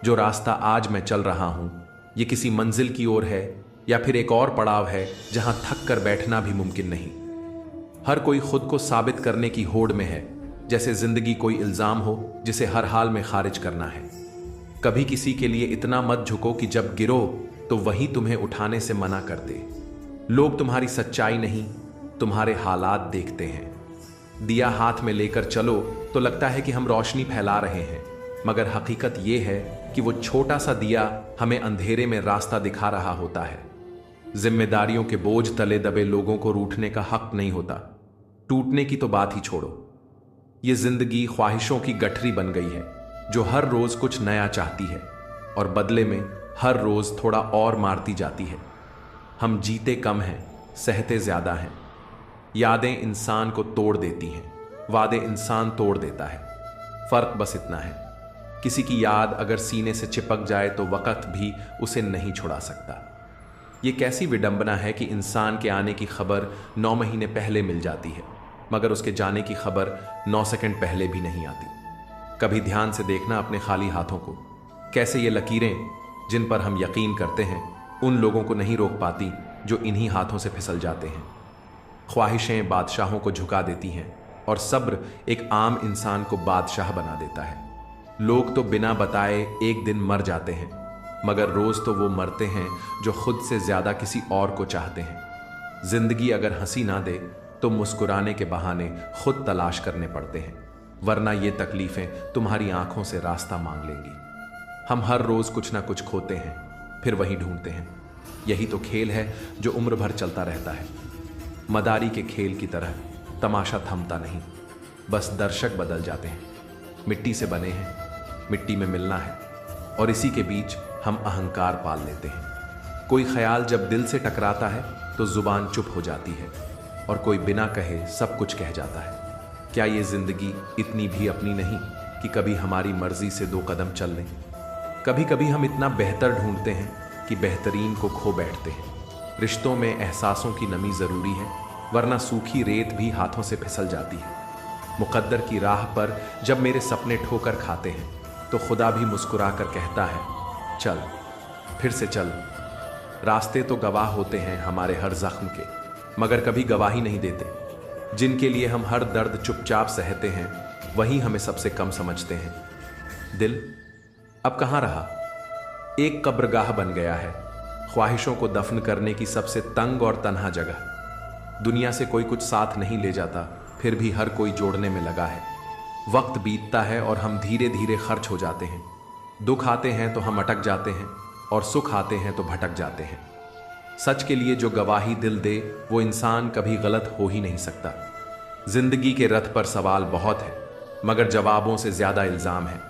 जो रास्ता आज मैं चल रहा हूं, ये किसी मंजिल की ओर है या फिर एक और पड़ाव है जहां थक कर बैठना भी मुमकिन नहीं। हर कोई खुद को साबित करने की होड़ में है, जैसे जिंदगी कोई इल्जाम हो जिसे हर हाल में खारिज करना है। कभी किसी के लिए इतना मत झुको कि जब गिरो तो वही तुम्हें उठाने से मना कर दे। लोग तुम्हारी सच्चाई नहीं, तुम्हारे हालात देखते हैं। दिया हाथ में लेकर चलो तो लगता है कि हम रोशनी फैला रहे हैं, मगर हकीकत यह है कि वो छोटा सा दिया हमें अंधेरे में रास्ता दिखा रहा होता है। जिम्मेदारियों के बोझ तले दबे लोगों को रूठने का हक नहीं होता। टूटने की तो बात ही छोड़ो। ये जिंदगी ख्वाहिशों की गठरी बन गई है, जो हर रोज कुछ नया चाहती है, और बदले में हर रोज थोड़ा और मारती जाती है। हम जीते कम हैं, सहते ज्यादा हैं। यादें इंसान को तोड़ देती हैं, वादे इंसान तोड़ देता है। फर्क बस इतना है, किसी की याद अगर सीने से चिपक जाए तो वक्त भी उसे नहीं छुड़ा सकता। ये कैसी विडंबना है कि इंसान के आने की खबर 9 महीने पहले मिल जाती है, मगर उसके जाने की खबर 9 सेकंड पहले भी नहीं आती। कभी ध्यान से देखना अपने खाली हाथों को, कैसे ये लकीरें जिन पर हम यकीन करते हैं उन लोगों को नहीं रोक पाती जो इन्हीं हाथों से फिसल जाते हैं। ख्वाहिशें बादशाहों को झुका देती हैं, और सब्र एक आम इंसान को बादशाह बना देता है। लोग तो बिना बताए एक दिन मर जाते हैं, मगर रोज तो वो मरते हैं जो खुद से ज्यादा किसी और को चाहते हैं। जिंदगी अगर हंसी ना दे तो मुस्कुराने के बहाने खुद तलाश करने पड़ते हैं, वरना ये तकलीफें तुम्हारी आंखों से रास्ता मांग लेंगी। हम हर रोज कुछ ना कुछ खोते हैं, फिर वही ढूंढते हैं। यही तो खेल है जो उम्र भर चलता रहता है। मदारी के खेल की तरह तमाशा थमता नहीं, बस दर्शक बदल जाते हैं। मिट्टी से बने हैं, मिट्टी में मिलना है, और इसी के बीच हम अहंकार पाल लेते हैं। कोई ख्याल जब दिल से टकराता है तो जुबान चुप हो जाती है, और कोई बिना कहे सब कुछ कह जाता है। क्या ये जिंदगी इतनी भी अपनी नहीं कि कभी हमारी मर्जी से दो कदम चल लें? कभी कभी हम इतना बेहतर ढूंढते हैं कि बेहतरीन को खो बैठते हैं। रिश्तों में एहसासों की नमी जरूरी है, वरना सूखी रेत भी हाथों से फिसल जाती है। मुकद्दर की राह पर जब मेरे सपने ठोकर खाते हैं तो खुदा भी मुस्कुरा कर कहता है, चल फिर से चल। रास्ते तो गवाह होते हैं हमारे हर जख्म के, मगर कभी गवाही नहीं देते। जिनके लिए हम हर दर्द चुपचाप सहते हैं, वही हमें सबसे कम समझते हैं। दिल अब कहाँ रहा? एक कब्रगाह बन गया है, ख्वाहिशों को दफन करने की सबसे तंग और तन्हा जगह। दुनिया से कोई कुछ साथ नहीं ले जाता, फिर भी हर कोई जोड़ने में लगा है। वक्त बीतता है और हम धीरे धीरे खर्च हो जाते हैं। दुख आते हैं तो हम अटक जाते हैं, और सुख आते हैं तो भटक जाते हैं। सच के लिए जो गवाही दिल दे वो इंसान कभी गलत हो ही नहीं सकता। जिंदगी के रथ पर सवाल बहुत है, मगर जवाबों से ज्यादा इल्जाम है।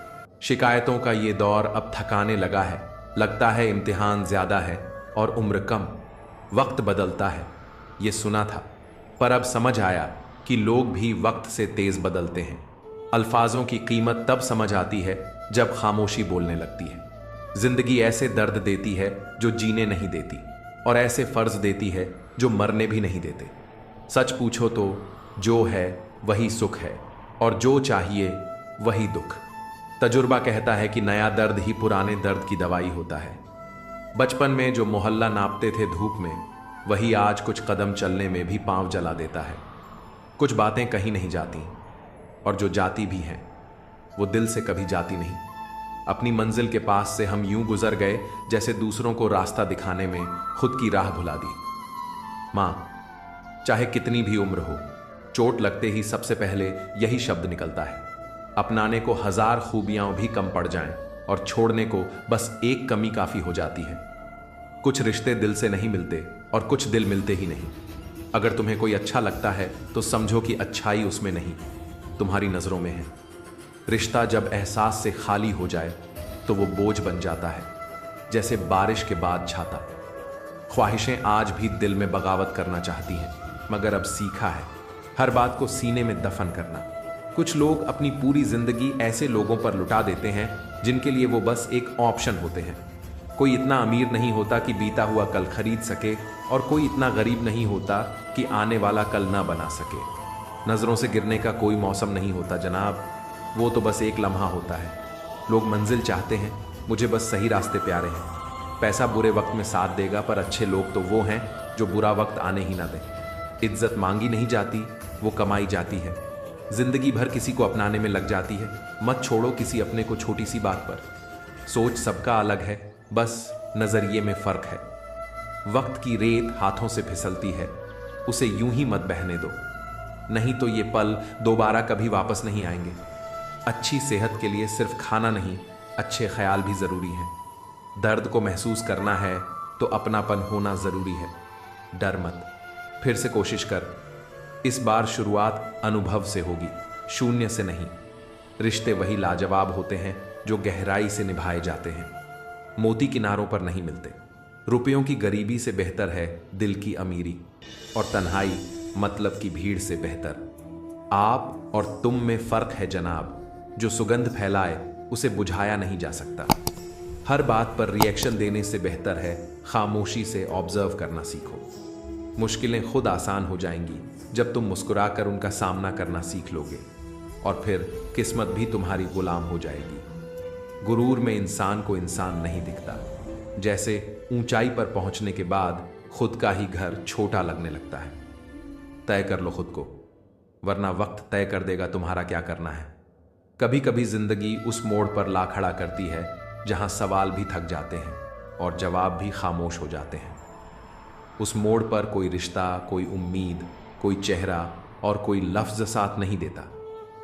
शिकायतों का ये दौर अब थकाने लगा है। लगता है इम्तिहान ज्यादा है और उम्र कम। वक्त बदलता है, ये सुना था, पर अब समझ आया कि लोग भी वक्त से तेज बदलते हैं। अल्फाजों की कीमत तब समझ आती है जब खामोशी बोलने लगती है। जिंदगी ऐसे दर्द देती है जो जीने नहीं देती, और ऐसे फर्ज देती है जो मरने भी नहीं देते। सच पूछो तो जो है वही सुख है, और जो चाहिए वही दुख। तजुर्बा कहता है कि नया दर्द ही पुराने दर्द की दवाई होता है। बचपन में जो मोहल्ला नापते थे धूप में, वही आज कुछ कदम चलने में भी पांव जला देता है। कुछ बातें कहीं नहीं जाती, और जो जाती भी हैं वो दिल से कभी जाती नहीं। अपनी मंजिल के पास से हम यूं गुजर गए जैसे दूसरों को रास्ता दिखाने में खुद की राह भुला दी। मां, चाहे कितनी भी उम्र हो, चोट लगते ही सबसे पहले यही शब्द निकलता है। अपनाने को हजार खूबियां भी कम पड़ जाएं, और छोड़ने को बस एक कमी काफी हो जाती है। कुछ रिश्ते दिल से नहीं मिलते, और कुछ दिल मिलते ही नहीं। अगर तुम्हें कोई अच्छा लगता है तो समझो कि अच्छाई उसमें नहीं, तुम्हारी नजरों में है। रिश्ता जब एहसास से खाली हो जाए तो वो बोझ बन जाता है, जैसे बारिश के बाद छाता। ख्वाहिशें आज भी दिल में बगावत करना चाहती हैं, मगर अब सीखा है हर बात को सीने में दफन करना। कुछ लोग अपनी पूरी जिंदगी ऐसे लोगों पर लुटा देते हैं जिनके लिए वो बस एक ऑप्शन होते हैं। कोई इतना अमीर नहीं होता कि बीता हुआ कल खरीद सके, और कोई इतना गरीब नहीं होता कि आने वाला कल ना बना सके। नजरों से गिरने का कोई मौसम नहीं होता जनाब, वो तो बस एक लम्हा होता है। लोग मंजिल चाहते हैं, मुझे बस सही रास्ते प्यारे हैं। पैसा बुरे वक्त में साथ देगा, पर अच्छे लोग तो वो हैं जो बुरा वक्त आने ही ना दें। इज्जत मांगी नहीं जाती, वो कमाई जाती है। जिंदगी भर किसी को अपनाने में लग जाती है, मत छोड़ो किसी अपने को छोटी सी बात पर। सोच सबका अलग है, बस नजरिए में फर्क है। वक्त की रेत हाथों से फिसलती है, उसे यूं ही मत बहने दो, नहीं तो ये पल दोबारा कभी वापस नहीं आएंगे। अच्छी सेहत के लिए सिर्फ खाना नहीं, अच्छे ख्याल भी जरूरी हैं। दर्द को महसूस करना है तो अपनापन होना जरूरी है। डर मत, फिर से कोशिश कर। इस बार शुरुआत अनुभव से होगी, शून्य से नहीं। रिश्ते वही लाजवाब होते हैं जो गहराई से निभाए जाते हैं। मोती किनारों पर नहीं मिलते। रुपयों की गरीबी से बेहतर है दिल की अमीरी, और तन्हाई मतलब की भीड़ से बेहतर। आप और तुम में फर्क है जनाब, जो सुगंध फैलाए उसे बुझाया नहीं जा सकता। हर बात पर रिएक्शन देने से बेहतर है खामोशी से ऑब्जर्व करना सीखो। मुश्किलें खुद आसान हो जाएंगी जब तुम मुस्कुराकर उनका सामना करना सीख लोगे, और फिर किस्मत भी तुम्हारी गुलाम हो जाएगी। गुरूर में इंसान को इंसान नहीं दिखता, जैसे ऊंचाई पर पहुंचने के बाद खुद का ही घर छोटा लगने लगता है। तय कर लो खुद को, वरना वक्त तय कर देगा तुम्हारा क्या करना है। कभी कभी जिंदगी उस मोड़ पर ला खड़ा करती है जहां सवाल भी थक जाते हैं और जवाब भी खामोश हो जाते हैं। उस मोड़ पर कोई रिश्ता, कोई उम्मीद, कोई चेहरा और कोई लफ्ज साथ नहीं देता।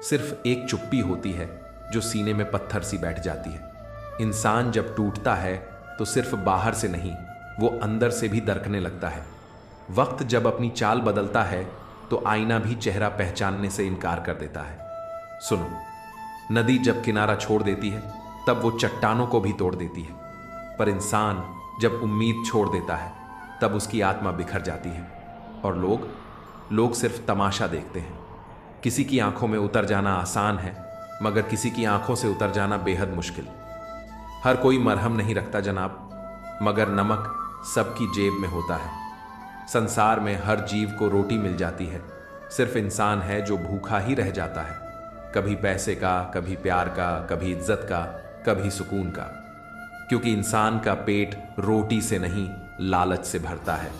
सिर्फ एक चुप्पी होती है जो सीने में पत्थर सी बैठ जाती है। इंसान जब टूटता है तो सिर्फ बाहर से नहीं, वो अंदर से भी दरकने लगता है। वक्त जब अपनी चाल बदलता है तो आईना भी चेहरा पहचानने से इनकार कर देता है। सुनो, नदी जब किनारा छोड़ देती है तब वो चट्टानों को भी तोड़ देती है, पर इंसान जब उम्मीद छोड़ देता है तब उसकी आत्मा बिखर जाती है। और लोग सिर्फ तमाशा देखते हैं। किसी की आंखों में उतर जाना आसान है, मगर किसी की आंखों से उतर जाना बेहद मुश्किल। हर कोई मरहम नहीं रखता जनाब, मगर नमक सबकी जेब में होता है। संसार में हर जीव को रोटी मिल जाती है, सिर्फ इंसान है जो भूखा ही रह जाता है। कभी पैसे का, कभी प्यार का, कभी इज्जत का, कभी सुकून का। क्योंकि इंसान का पेट रोटी से नहीं, लालच से भरता है।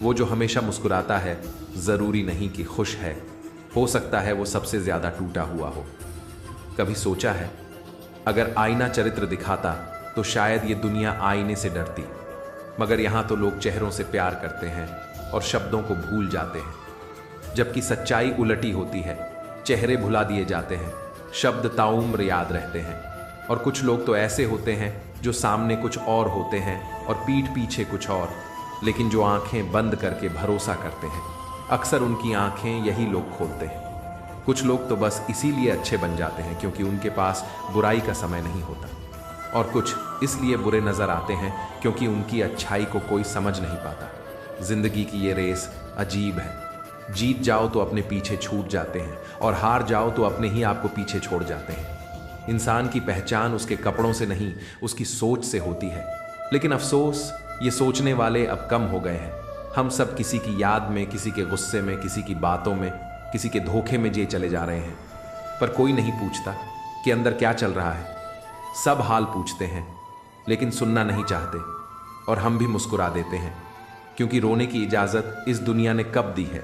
वो जो हमेशा मुस्कुराता है जरूरी नहीं कि खुश है, हो सकता है वो सबसे ज्यादा टूटा हुआ हो। कभी सोचा है, अगर आईना चरित्र दिखाता तो शायद ये दुनिया आईने से डरती, मगर यहां तो लोग चेहरों से प्यार करते हैं और शब्दों को भूल जाते हैं। जबकि सच्चाई उलटी होती है, चेहरे भुला दिए जाते हैं, शब्द ताउम्र याद रहते हैं। और कुछ लोग तो ऐसे होते हैं जो सामने कुछ और होते हैं और पीठ पीछे कुछ और, लेकिन जो आंखें बंद करके भरोसा करते हैं, अक्सर उनकी आंखें यही लोग खोलते हैं। कुछ लोग तो बस इसीलिए अच्छे बन जाते हैं क्योंकि उनके पास बुराई का समय नहीं होता, और कुछ इसलिए बुरे नजर आते हैं क्योंकि उनकी अच्छाई को कोई समझ नहीं पाता। जिंदगी की ये रेस अजीब है। जीत जाओ तो अपने पीछे छूट जाते हैं और हार जाओ तो अपने ही आप को पीछे छोड़ जाते हैं। इंसान की पहचान उसके कपड़ों से नहीं, उसकी सोच से होती है। लेकिन अफसोस, ये सोचने वाले अब कम हो गए हैं। हम सब किसी की याद में, किसी के गुस्से में, किसी की बातों में, किसी के धोखे में जी चले जा रहे हैं। पर कोई नहीं पूछता कि अंदर क्या चल रहा है। सब हाल पूछते हैं लेकिन सुनना नहीं चाहते, और हम भी मुस्कुरा देते हैं क्योंकि रोने की इजाजत इस दुनिया ने कब दी है।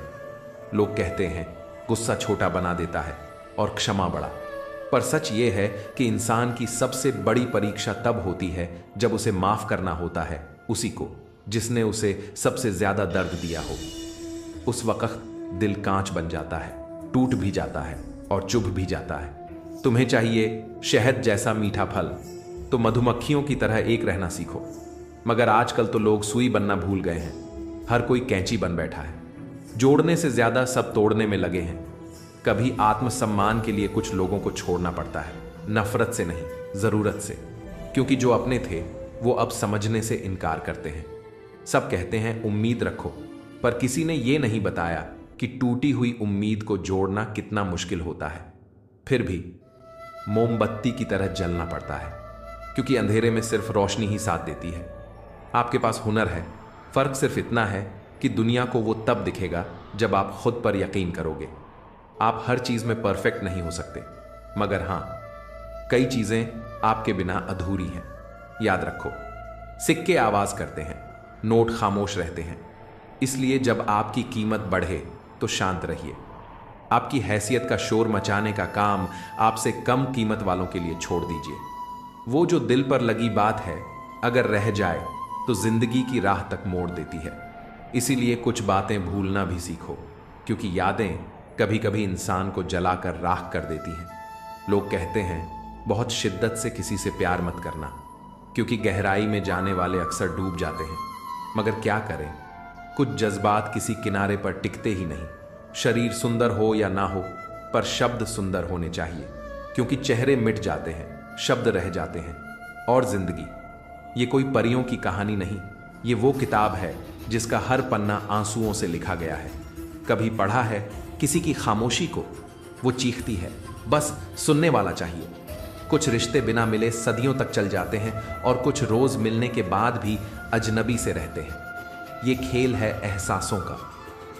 लोग कहते हैं गुस्सा छोटा बना देता है और क्षमा बड़ा, पर सच ये है कि इंसान की सबसे बड़ी परीक्षा तब होती है जब उसे माफ करना होता है उसी को जिसने उसे सबसे ज्यादा दर्द दिया हो। उस वक्त दिल कांच बन जाता है, टूट भी जाता है और चुभ भी जाता है। तुम्हें चाहिए शहद जैसा मीठा फल, तो मधुमक्खियों की तरह एक रहना सीखो। मगर आजकल तो लोग सुई बनना भूल गए हैं। हर कोई कैंची बन बैठा है। जोड़ने से ज्यादा सब तोड़ने में लगे हैं। कभी आत्मसम्मान के लिए कुछ लोगों को छोड़ना पड़ता है, नफरत से नहीं, जरूरत से। क्योंकि जो अपने थे वो अब समझने से इनकार करते हैं। सब कहते हैं उम्मीद रखो, पर किसी ने ये नहीं बताया कि टूटी हुई उम्मीद को जोड़ना कितना मुश्किल होता है। फिर भी मोमबत्ती की तरह जलना पड़ता है, क्योंकि अंधेरे में सिर्फ रोशनी ही साथ देती है। आपके पास हुनर है, फर्क सिर्फ इतना है कि दुनिया को वो तब दिखेगा जब आप खुद पर यकीन करोगे। आप हर चीज में परफेक्ट नहीं हो सकते, मगर हां, कई चीजें आपके बिना अधूरी हैं। याद रखो, सिक्के आवाज करते हैं, नोट खामोश रहते हैं। इसलिए जब आपकी कीमत बढ़े तो शांत रहिए। आपकी हैसियत का शोर मचाने का काम आपसे कम कीमत वालों के लिए छोड़ दीजिए। वो जो दिल पर लगी बात है, अगर रह जाए तो जिंदगी की राह तक मोड़ देती है। इसीलिए कुछ बातें भूलना भी सीखो, क्योंकि यादें कभी कभी इंसान को जलाकर राख कर देती हैं। लोग कहते हैं बहुत शिद्दत से किसी से प्यार मत करना, क्योंकि गहराई में जाने वाले अक्सर डूब जाते हैं। मगर क्या करें, कुछ जज्बात किसी किनारे पर टिकते ही नहीं। शरीर सुंदर हो या ना हो, पर शब्द सुंदर होने चाहिए, क्योंकि चेहरे मिट जाते हैं, शब्द रह जाते हैं। और जिंदगी ये कोई परियों की कहानी नहीं, ये वो किताब है जिसका हर पन्ना आंसुओं से लिखा गया है। कभी पढ़ा है किसी की खामोशी को? वो चीखती है, बस सुनने वाला चाहिए। कुछ रिश्ते बिना मिले सदियों तक चल जाते हैं, और कुछ रोज मिलने के बाद भी अजनबी से रहते हैं। ये खेल है एहसासों का।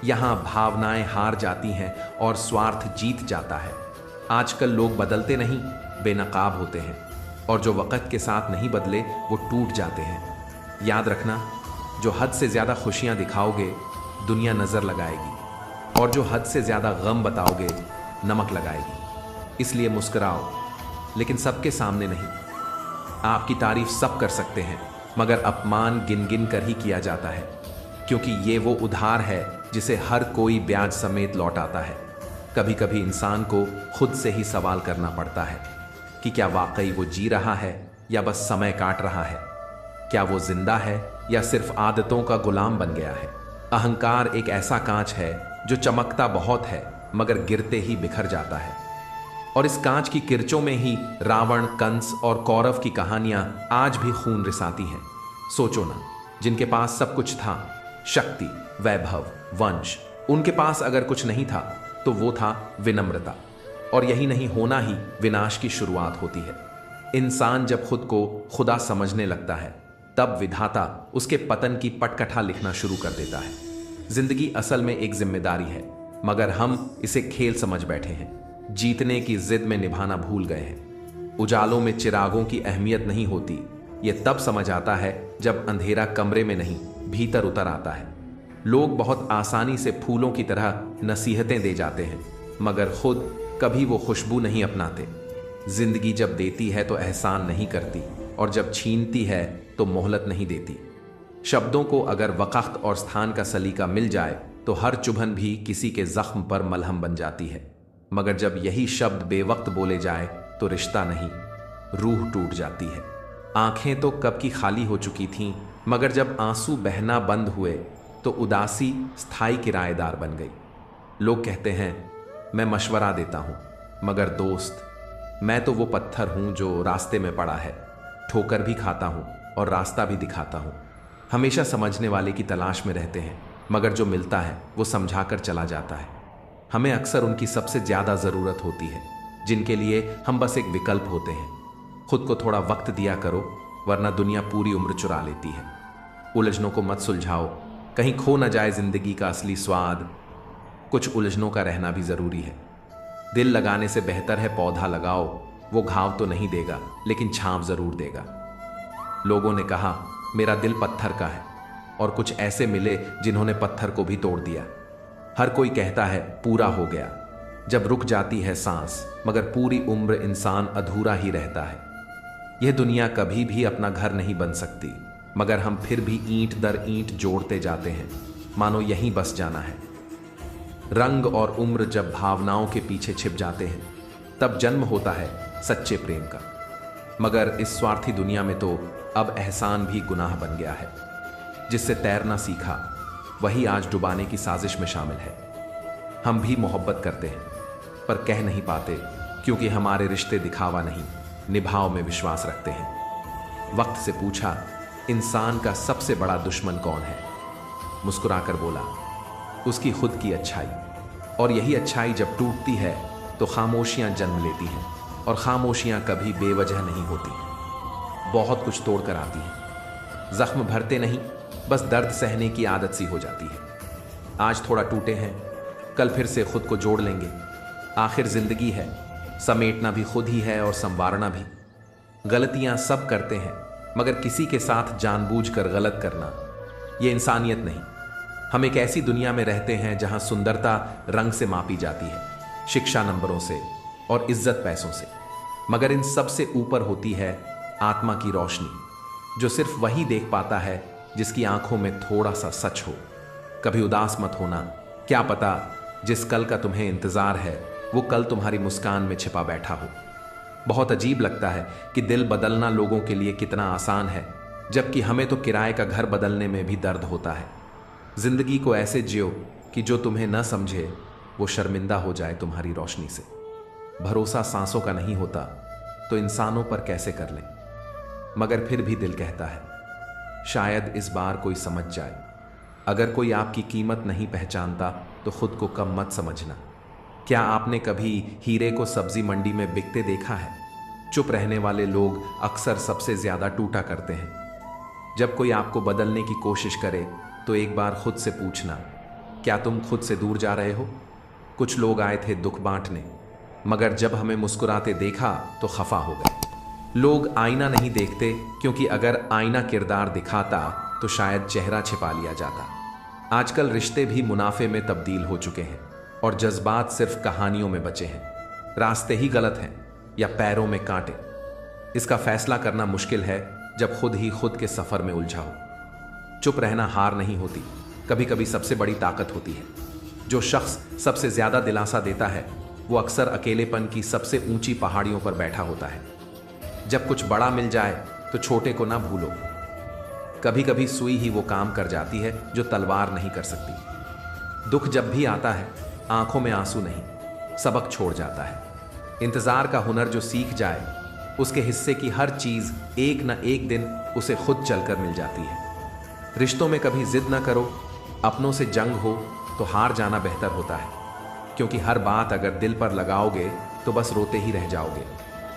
यहाँ भावनाएं हार जाती हैं और स्वार्थ जीत जाता है। आजकल लोग बदलते नहीं, बेनकाब होते हैं, और जो वक़्त के साथ नहीं बदले वो टूट जाते हैं। याद रखना, जो हद से ज़्यादा खुशियाँ दिखाओगे दुनिया नज़र लगाएगी, और जो हद से ज्यादा गम बताओगे नमक लगाएगी। इसलिए मुस्कुराओ, लेकिन सबके सामने नहीं। आपकी तारीफ सब कर सकते हैं, मगर अपमान गिन गिन कर ही किया जाता है, क्योंकि ये वो उधार है जिसे हर कोई ब्याज समेत लौटाता है। कभी कभी इंसान को खुद से ही सवाल करना पड़ता है कि क्या वाकई वो जी रहा है या बस समय काट रहा है। क्या वो जिंदा है या सिर्फ आदतों का गुलाम बन गया है। अहंकार एक ऐसा कांच है जो चमकता बहुत है मगर गिरते ही बिखर जाता है। और इस कांच की किरचों में ही रावण, कंस और कौरव की कहानियां आज भी खून रिसाती हैं। सोचो ना, जिनके पास सब कुछ था, शक्ति, वैभव, वंश, उनके पास अगर कुछ नहीं था तो वो था विनम्रता। और यही नहीं होना ही विनाश की शुरुआत होती है। इंसान जब खुद को खुदा समझने लगता है, तब विधाता उसके पतन की पटकथा लिखना शुरू कर देता है। जिंदगी असल में एक जिम्मेदारी है, मगर हम इसे खेल समझ बैठे हैं। जीतने की जिद में निभाना भूल गए हैं। उजालों में चिरागों की अहमियत नहीं होती। ये तब समझ आता है जब अंधेरा कमरे में नहीं, भीतर उतर आता है। लोग बहुत आसानी से फूलों की तरह नसीहतें दे जाते हैं, मगर खुद कभी वो खुशबू नहीं अपनाते। जिंदगी जब देती है तो एहसान नहीं करती, और जब छीनती है तो मोहलत नहीं देती। शब्दों को अगर वक्त और स्थान का सलीका मिल जाए तो हर चुभन भी किसी के जख्म पर मलहम बन जाती है, मगर जब यही शब्द बेवक्त बोले जाए तो रिश्ता नहीं, रूह टूट जाती है। आंखें तो कब की खाली हो चुकी थीं, मगर जब आंसू बहना बंद हुए तो उदासी स्थायी किराएदार बन गई। लोग कहते हैं मैं मशवरा देता हूं, मगर दोस्त, मैं तो वो पत्थर हूं जो रास्ते में पड़ा है, ठोकर भी खाता हूं और रास्ता भी दिखाता हूं। हमेशा समझने वाले की तलाश में रहते हैं, मगर जो मिलता है वो समझाकर चला जाता है। हमें अक्सर उनकी सबसे ज्यादा जरूरत होती है, जिनके लिए हम बस एक विकल्प होते हैं। खुद को थोड़ा वक्त दिया करो, वरना दुनिया पूरी उम्र चुरा लेती है। उलझनों को मत सुलझाओ, कहीं खो न जाए जिंदगी का असली स्वाद। कुछ उलझनों का रहना भी जरूरी है। दिल लगाने से बेहतर है पौधा लगाओ, वो घाव तो नहीं देगा लेकिन छांव जरूर देगा। लोगों ने कहा मेरा दिल पत्थर का है, और कुछ ऐसे मिले जिन्होंने पत्थर को भी तोड़ दिया। हर कोई कहता है पूरा हो गया जब रुक जाती है सांस, मगर पूरी उम्र इंसान अधूरा ही रहता है। यह दुनिया कभी भी अपना घर नहीं बन सकती, मगर हम फिर भी ईंट दर ईंट जोड़ते जाते हैं, मानो यहीं बस जाना है। रंग और उम्र जब भावनाओं के पीछे छिप जाते हैं, तब जन्म होता है सच्चे प्रेम का। मगर इस स्वार्थी दुनिया में तो अब एहसान भी गुनाह बन गया है। जिससे तैरना सीखा वही आज डुबाने की साजिश में शामिल है। हम भी मोहब्बत करते हैं, पर कह नहीं पाते, क्योंकि हमारे रिश्ते दिखावा नहीं, निभाव में विश्वास रखते हैं। वक्त से पूछा इंसान का सबसे बड़ा दुश्मन कौन है? मुस्कुराकर बोला उसकी खुद की अच्छाई। और यही अच्छाई जब टूटती है तो खामोशियां जन्म लेती हैं, और खामोशियां कभी बेवजह नहीं होती, बहुत कुछ तोड़ कर आती हैं। जख्म भरते नहीं, बस दर्द सहने की आदत सी हो जाती है। आज थोड़ा टूटे हैं, कल फिर से खुद को जोड़ लेंगे। आखिर जिंदगी है, समेटना भी खुद ही है और संवारना भी। गलतियां सब करते हैं, मगर किसी के साथ जानबूझकर गलत करना यह इंसानियत नहीं। हम एक ऐसी दुनिया में रहते हैं जहां सुंदरता रंग से मापी जाती है, शिक्षा नंबरों से, और इज्जत पैसों से, मगर इन सब से ऊपर होती है आत्मा की रोशनी, जो सिर्फ वही देख पाता है जिसकी आंखों में थोड़ा सा सच हो। कभी उदास मत होना, क्या पता जिस कल का तुम्हें इंतजार है वो कल तुम्हारी मुस्कान में छिपा बैठा हो। बहुत अजीब लगता है कि दिल बदलना लोगों के लिए कितना आसान है, जबकि हमें तो किराए का घर बदलने में भी दर्द होता है। जिंदगी को ऐसे जियो कि जो तुम्हें न समझे वो शर्मिंदा हो जाए तुम्हारी रोशनी से। भरोसा सांसों का नहीं होता तो इंसानों पर कैसे कर लें? मगर फिर भी दिल कहता है शायद इस बार कोई समझ जाए। अगर कोई आपकी कीमत नहीं पहचानता तो खुद को कम मत समझना। क्या आपने कभी हीरे को सब्जी मंडी में बिकते देखा है? चुप रहने वाले लोग अक्सर सबसे ज्यादा टूटा करते हैं। जब कोई आपको बदलने की कोशिश करे तो एक बार खुद से पूछना, क्या तुम खुद से दूर जा रहे हो? कुछ लोग आए थे दुख बांटने, मगर जब हमें मुस्कुराते देखा तो खफा हो गए। लोग आईना नहीं देखते, क्योंकि अगर आईना किरदार दिखाता तो शायद चेहरा छिपा लिया जाता। आजकल रिश्ते भी मुनाफे में तब्दील हो चुके हैं और जज्बात सिर्फ कहानियों में बचे हैं। रास्ते ही गलत हैं या पैरों में कांटे, इसका फैसला करना मुश्किल है जब खुद ही खुद के सफर में उलझा हो। चुप रहना हार नहीं होती, कभी कभी सबसे बड़ी ताकत होती है। जो शख्स सबसे ज्यादा दिलासा देता है वो अक्सर अकेलेपन की सबसे ऊंची पहाड़ियों पर बैठा होता है। जब कुछ बड़ा मिल जाए तो छोटे को ना भूलो। कभी कभी सुई ही वो काम कर जाती है जो तलवार नहीं कर सकती। दुख जब भी आता है आंखों में आंसू नहीं, सबक छोड़ जाता है। इंतजार का हुनर जो सीख जाए उसके हिस्से की हर चीज एक न एक दिन उसे खुद चलकर मिल जाती है। रिश्तों में कभी जिद ना करो, अपनों से जंग हो तो हार जाना बेहतर होता है, क्योंकि हर बात अगर दिल पर लगाओगे तो बस रोते ही रह जाओगे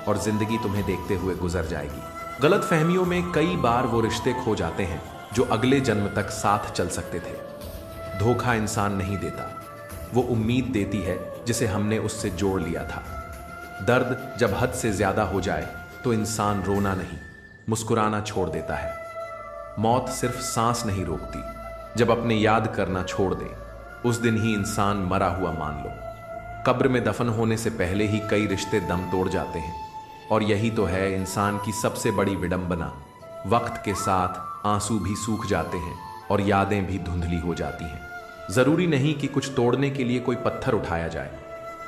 और जिंदगी तुम्हें देखते हुए गुजर जाएगी। गलत फहमियों में कई बार वो रिश्ते खो जाते हैं जो अगले जन्म तक साथ चल सकते थे। धोखा इंसान नहीं देता, वो उम्मीद देती है जिसे हमने उससे जोड़ लिया था। दर्द जब हद से ज्यादा हो जाए तो इंसान रोना नहीं, मुस्कुराना छोड़ देता है। मौत सिर्फ सांस नहीं रोकती, जब अपने याद करना छोड़ दे उस दिन ही इंसान मरा हुआ मान लो। कब्र में दफन होने से पहले ही कई रिश्ते दम तोड़ जाते हैं और यही तो है इंसान की सबसे बड़ी विडंबना। वक्त के साथ आंसू भी सूख जाते हैं और यादें भी धुंधली हो जाती हैं। जरूरी नहीं कि कुछ तोड़ने के लिए कोई पत्थर उठाया जाए।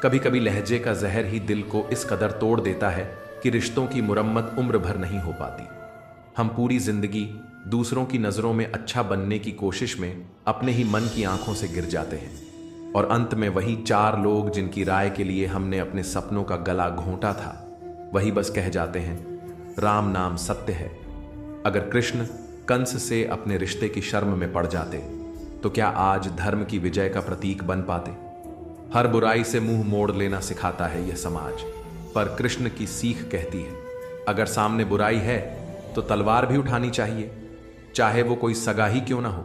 कभी कभी लहजे का जहर ही दिल को इस कदर तोड़ देता है कि रिश्तों की मुरम्मत उम्र भर नहीं हो पाती। हम पूरी जिंदगी दूसरों की नजरों में अच्छा बनने की कोशिश में अपने ही मन की आंखों से गिर जाते हैं और अंत में वही चार लोग जिनकी राय के लिए हमने अपने सपनों का गला घोंटा था, वही बस कह जाते हैं राम नाम सत्य है। अगर कृष्ण कंस से अपने रिश्ते की शर्म में पड़ जाते तो क्या आज धर्म की विजय का प्रतीक बन पाते। हर बुराई से मुंह मोड़ लेना सिखाता है यह समाज, पर कृष्ण की सीख कहती है अगर सामने बुराई है तो तलवार भी उठानी चाहिए, चाहे वो कोई सगा ही क्यों ना हो।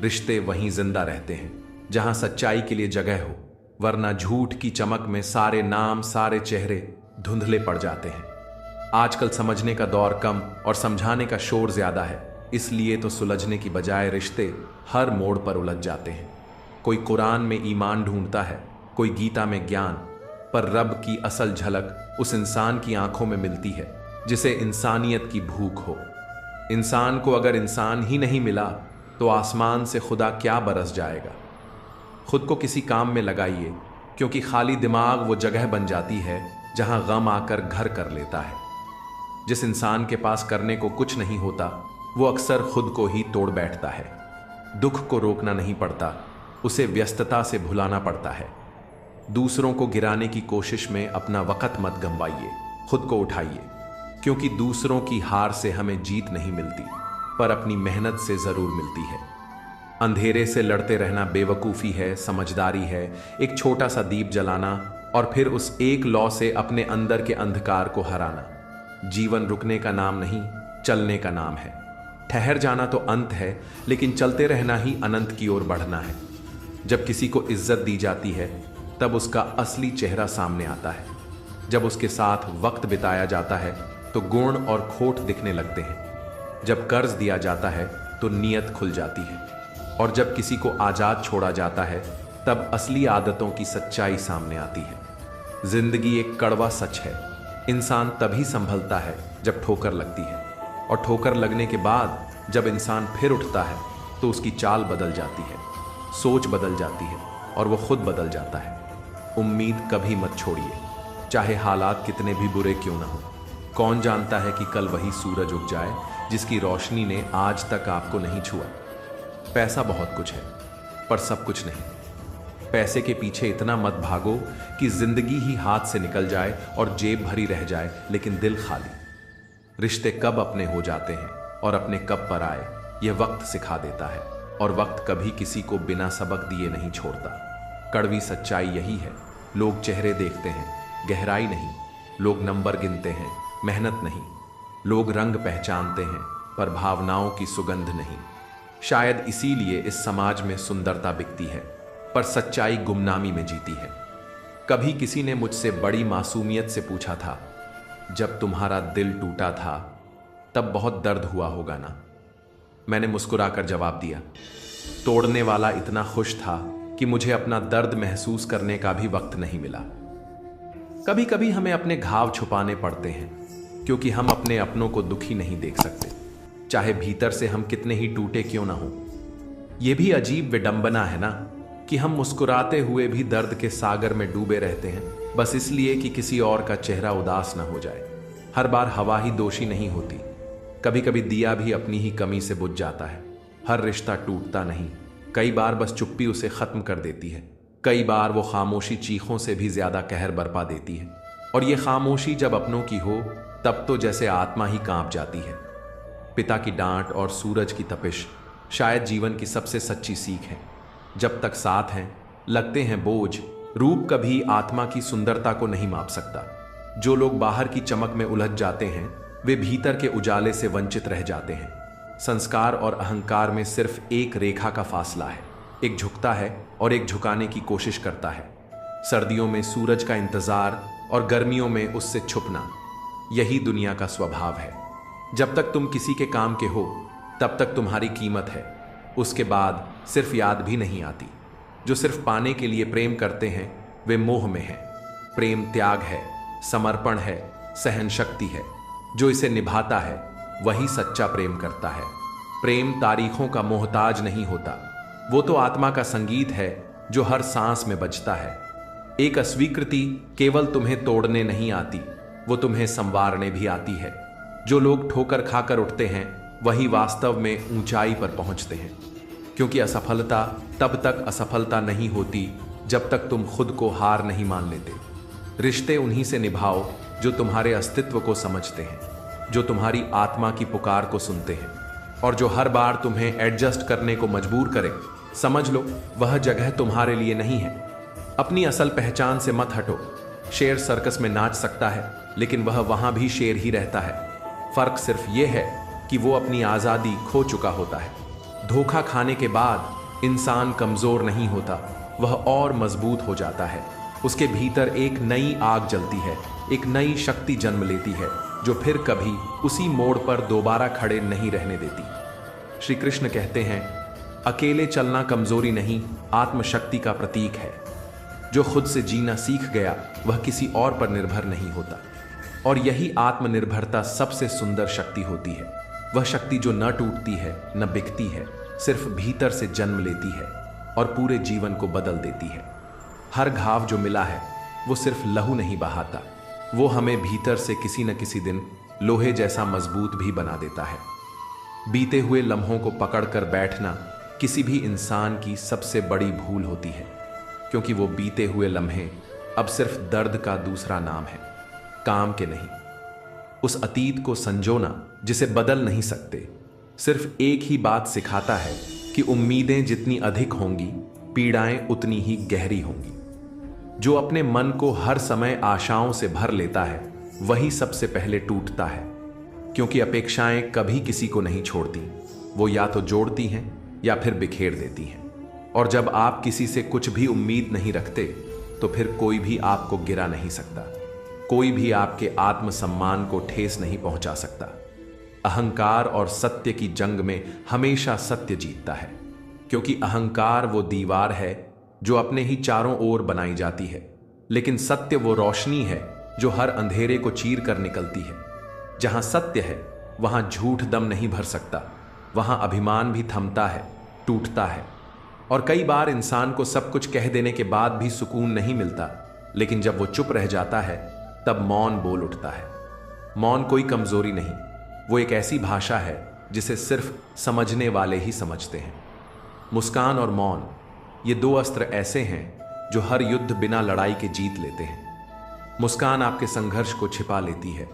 रिश्ते वहीं जिंदा रहते हैं जहां सच्चाई के लिए जगह हो, वरना झूठ की चमक में सारे नाम सारे चेहरे धुंधले पड़ जाते हैं। आजकल समझने का दौर कम और समझाने का शोर ज्यादा है, इसलिए तो सुलझने की बजाय रिश्ते हर मोड़ पर उलझ जाते हैं। कोई कुरान में ईमान ढूंढता है, कोई गीता में ज्ञान, पर रब की असल झलक उस इंसान की आंखों में मिलती है जिसे इंसानियत की भूख हो। इंसान को अगर इंसान ही नहीं मिला तो आसमान से खुदा क्या बरस जाएगा। खुद को किसी काम में लगाइए, क्योंकि खाली दिमाग वो जगह बन जाती है जहां गम आकर घर कर लेता है। जिस इंसान के पास करने को कुछ नहीं होता वो अक्सर खुद को ही तोड़ बैठता है। दुख को रोकना नहीं पड़ता, उसे व्यस्तता से भुलाना पड़ता है। दूसरों को गिराने की कोशिश में अपना वक़्त मत गंवाइए, खुद को उठाइए, क्योंकि दूसरों की हार से हमें जीत नहीं मिलती, पर अपनी मेहनत से जरूर मिलती है। अंधेरे से लड़ते रहना बेवकूफ़ी है, समझदारी है एक छोटा सा दीप जलाना और फिर उस एक लौ से अपने अंदर के अंधकार को हराना। जीवन रुकने का नाम नहीं, चलने का नाम है। ठहर जाना तो अंत है, लेकिन चलते रहना ही अनंत की ओर बढ़ना है। जब किसी को इज्जत दी जाती है तब उसका असली चेहरा सामने आता है। जब उसके साथ वक्त बिताया जाता है तो गुण और खोट दिखने लगते हैं। जब कर्ज दिया जाता है तो नीयत खुल जाती है, और जब किसी को आजाद छोड़ा जाता है तब असली आदतों की सच्चाई सामने आती है। जिंदगी एक कड़वा सच है, इंसान तभी संभलता है जब ठोकर लगती है, और ठोकर लगने के बाद जब इंसान फिर उठता है तो उसकी चाल बदल जाती है, सोच बदल जाती है और वो खुद बदल जाता है। उम्मीद कभी मत छोड़िए, चाहे हालात कितने भी बुरे क्यों ना हो। कौन जानता है कि कल वही सूरज उग जाए जिसकी रोशनी ने आज तक आपको नहीं छुआ। पैसा बहुत कुछ है, पर सब कुछ नहीं। पैसे के पीछे इतना मत भागो कि जिंदगी ही हाथ से निकल जाए और जेब भरी रह जाए लेकिन दिल खाली। रिश्ते कब अपने हो जाते हैं और अपने कब पर आए यह वक्त सिखा देता है, और वक्त कभी किसी को बिना सबक दिए नहीं छोड़ता। कड़वी सच्चाई यही है, लोग चेहरे देखते हैं, गहराई नहीं। लोग नंबर गिनते हैं, मेहनत नहीं। लोग रंग पहचानते हैं, पर भावनाओं की सुगंध नहीं। शायद इसीलिए इस समाज में सुंदरता बिकती है, पर सच्चाई गुमनामी में जीती है। कभी किसी ने मुझसे बड़ी मासूमियत से पूछा था, जब तुम्हारा दिल टूटा था तब बहुत दर्द हुआ होगा ना। मैंने मुस्कुराकर जवाब दिया, तोड़ने वाला इतना खुश था कि मुझे अपना दर्द महसूस करने का भी वक्त नहीं मिला। कभी कभी हमें अपने घाव छुपाने पड़ते हैं क्योंकि हम अपने अपनों को दुखी नहीं देख सकते, चाहे भीतर से हम कितने ही टूटे क्यों ना हो। यह भी अजीब विडंबना है ना कि हम मुस्कुराते हुए भी दर्द के सागर में डूबे रहते हैं, बस इसलिए कि किसी और का चेहरा उदास ना हो जाए। हर बार हवा ही दोषी नहीं होती, कभी कभी दिया भी अपनी ही कमी से बुझ जाता है। हर रिश्ता टूटता नहीं, कई बार बस चुप्पी उसे खत्म कर देती है। कई बार वो खामोशी चीखों से भी ज्यादा कहर बरपा देती है, और ये खामोशी जब अपनों की हो तब तो जैसे आत्मा ही कांप जाती है। पिता की डांट और सूरज की तपिश शायद जीवन की सबसे सच्ची सीख है। जब तक साथ हैं लगते हैं बोझ। रूप कभी आत्मा की सुंदरता को नहीं माप सकता। जो लोग बाहर की चमक में उलझ जाते हैं वे भीतर के उजाले से वंचित रह जाते हैं। संस्कार और अहंकार में सिर्फ एक रेखा का फासला है, एक झुकता है और एक झुकाने की कोशिश करता है। सर्दियों में सूरज का इंतजार और गर्मियों में उससे छुपना, यही दुनिया का स्वभाव है। जब तक तुम किसी के काम के हो तब तक तुम्हारी कीमत है, उसके बाद सिर्फ याद भी नहीं आती। जो सिर्फ पाने के लिए प्रेम करते हैं वे मोह में हैं। प्रेम त्याग है, समर्पण है, सहन शक्ति है। जो इसे निभाता है वही सच्चा प्रेम करता है। प्रेम तारीखों का मोहताज नहीं होता, वो तो आत्मा का संगीत है जो हर सांस में बजता है। एक अस्वीकृति केवल तुम्हें तोड़ने नहीं आती, वो तुम्हें संवारने भी आती है। जो लोग ठोकर खाकर उठते हैं वही वास्तव में ऊंचाई पर पहुंचते हैं, क्योंकि असफलता तब तक असफलता नहीं होती जब तक तुम खुद को हार नहीं मान लेते। रिश्ते उन्हीं से निभाओ जो तुम्हारे अस्तित्व को समझते हैं, जो तुम्हारी आत्मा की पुकार को सुनते हैं, और जो हर बार तुम्हें एडजस्ट करने को मजबूर करे। समझ लो वह जगह तुम्हारे लिए नहीं है। अपनी असल पहचान से मत हटो। शेर सर्कस में नाच सकता है लेकिन वह वहां भी शेर ही रहता है। फर्क सिर्फ यह है कि वो अपनी आजादी खो चुका होता है। धोखा खाने के बाद इंसान कमजोर नहीं होता, वह और मजबूत हो जाता है। उसके भीतर एक नई आग जलती है, एक नई शक्ति जन्म लेती है जो फिर कभी उसी मोड़ पर दोबारा खड़े नहीं रहने देती। श्री कृष्ण कहते हैं, अकेले चलना कमजोरी नहीं, आत्मशक्ति का प्रतीक है। जो खुद से जीना सीख गया वह किसी और पर निर्भर नहीं होता, और यही आत्मनिर्भरता सबसे सुंदर शक्ति होती है। वह शक्ति जो न टूटती है न बिकती है, सिर्फ भीतर से जन्म लेती है और पूरे जीवन को बदल देती है। हर घाव जो मिला है वो सिर्फ लहू नहीं बहाता, वो हमें भीतर से किसी न किसी दिन लोहे जैसा मजबूत भी बना देता है। बीते हुए लम्हों को पकड़कर बैठना किसी भी इंसान की सबसे बड़ी भूल होती है, क्योंकि वो बीते हुए लम्हे अब सिर्फ दर्द का दूसरा नाम है, काम के नहीं। उस अतीत को संजोना जिसे बदल नहीं सकते सिर्फ एक ही बात सिखाता है कि उम्मीदें जितनी अधिक होंगी पीड़ाएं उतनी ही गहरी होंगी। जो अपने मन को हर समय आशाओं से भर लेता है वही सबसे पहले टूटता है, क्योंकि अपेक्षाएं कभी किसी को नहीं छोड़ती, वो या तो जोड़ती हैं या फिर बिखेर देती हैं। और जब आप किसी से कुछ भी उम्मीद नहीं रखते तो फिर कोई भी आपको गिरा नहीं सकता, कोई भी आपके आत्मसम्मान को ठेस नहीं पहुंचा सकता। अहंकार और सत्य की जंग में हमेशा सत्य जीतता है, क्योंकि अहंकार वो दीवार है जो अपने ही चारों ओर बनाई जाती है, लेकिन सत्य वो रोशनी है जो हर अंधेरे को चीर कर निकलती है। जहां सत्य है वहां झूठ दम नहीं भर सकता, वहां अभिमान भी थमता है, टूटता है। और कई बार इंसान को सब कुछ कह देने के बाद भी सुकून नहीं मिलता, लेकिन जब वो चुप रह जाता है तब मौन बोल उठता है। मौन कोई कमजोरी नहीं, वो एक ऐसी भाषा है जिसे सिर्फ समझने वाले ही समझते हैं। मुस्कान और मौन, ये दो अस्त्र ऐसे हैं जो हर युद्ध बिना लड़ाई के जीत लेते हैं। मुस्कान आपके संघर्ष को छिपा लेती है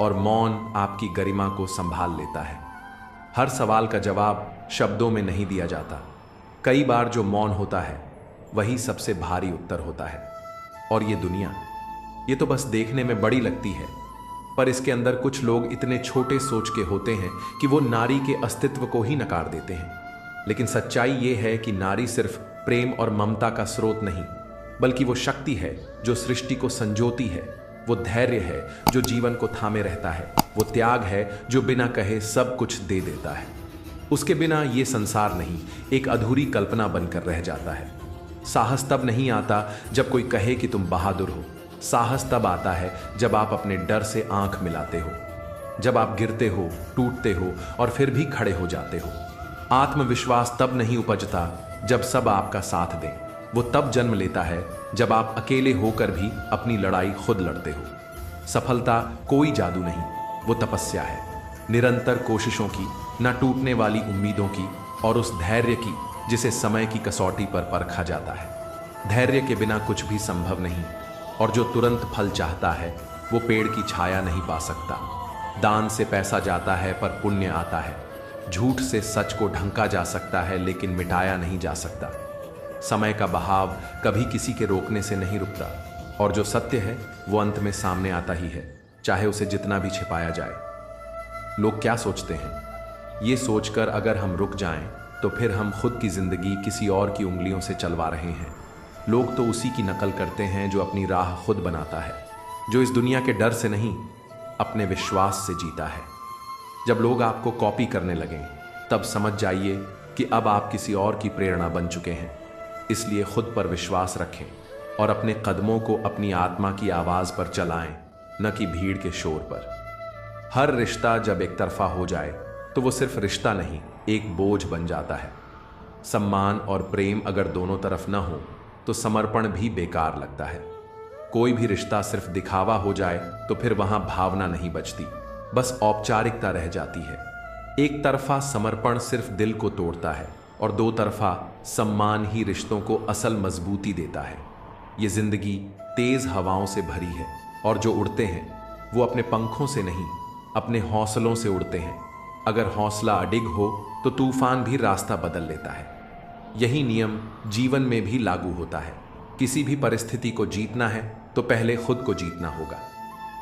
और मौन आपकी गरिमा को संभाल लेता है। हर सवाल का जवाब शब्दों में नहीं दिया जाता, कई बार जो मौन होता है वही सबसे भारी उत्तर होता है। और ये दुनिया, ये तो बस देखने में बड़ी लगती है, पर इसके अंदर कुछ लोग इतने छोटे सोच के होते हैं कि वो नारी के अस्तित्व को ही नकार देते हैं। लेकिन सच्चाई ये है कि नारी सिर्फ प्रेम और ममता का स्रोत नहीं, बल्कि वो शक्ति है जो सृष्टि को संजोती है, वो धैर्य है जो जीवन को थामे रहता है, वो त्याग है जो बिना कहे सब कुछ दे देता है। उसके बिना ये संसार नहीं, एक अधूरी कल्पना बनकर रह जाता है। साहस तब नहीं आता जब कोई कहे कि तुम बहादुर हो। साहस तब आता है जब आप अपने डर से आंख मिलाते हो, जब आप गिरते हो, टूटते हो और फिर भी खड़े हो जाते हो। आत्मविश्वास तब नहीं उपजता जब सब आपका साथ दें। वो तब जन्म लेता है जब आप अकेले होकर भी अपनी लड़ाई खुद लड़ते हो। सफलता कोई जादू नहीं, वो तपस्या है, निरंतर कोशिशों की, न टूटने वाली उम्मीदों की और उस धैर्य की जिसे समय की कसौटी पर परखा जाता है। धैर्य के बिना कुछ भी संभव नहीं, और जो तुरंत फल चाहता है वो पेड़ की छाया नहीं पा सकता। दान से पैसा जाता है पर पुण्य आता है। झूठ से सच को ढंका जा सकता है लेकिन मिटाया नहीं जा सकता। समय का बहाव कभी किसी के रोकने से नहीं रुकता, और जो सत्य है वो अंत में सामने आता ही है, चाहे उसे जितना भी छिपाया जाए। लोग क्या सोचते हैं, ये सोचकर अगर हम रुक जाएं तो फिर हम खुद की जिंदगी किसी और की उंगलियों से चलवा रहे हैं। लोग तो उसी की नकल करते हैं जो अपनी राह खुद बनाता है, जो इस दुनिया के डर से नहीं, अपने विश्वास से जीता है। जब लोग आपको कॉपी करने लगें तब समझ जाइए कि अब आप किसी और की प्रेरणा बन चुके हैं। इसलिए खुद पर विश्वास रखें और अपने कदमों को अपनी आत्मा की आवाज पर चलाएं, न कि भीड़ के शोर पर। हर रिश्ता जब एक तरफा हो जाए तो वो सिर्फ रिश्ता नहीं, एक बोझ बन जाता है। सम्मान और प्रेम अगर दोनों तरफ न हो तो समर्पण भी बेकार लगता है। कोई भी रिश्ता सिर्फ दिखावा हो जाए तो फिर वहां भावना नहीं बचती, बस औपचारिकता रह जाती है। एक तरफा समर्पण सिर्फ दिल को तोड़ता है और दो तरफा सम्मान ही रिश्तों को असल मजबूती देता है। ये जिंदगी तेज हवाओं से भरी है, और जो उड़ते हैं वो अपने पंखों से नहीं, अपने हौसलों से उड़ते हैं। अगर हौसला अडिग हो तो तूफान भी रास्ता बदल लेता है। यही नियम जीवन में भी लागू होता है। किसी भी परिस्थिति को जीतना है तो पहले खुद को जीतना होगा।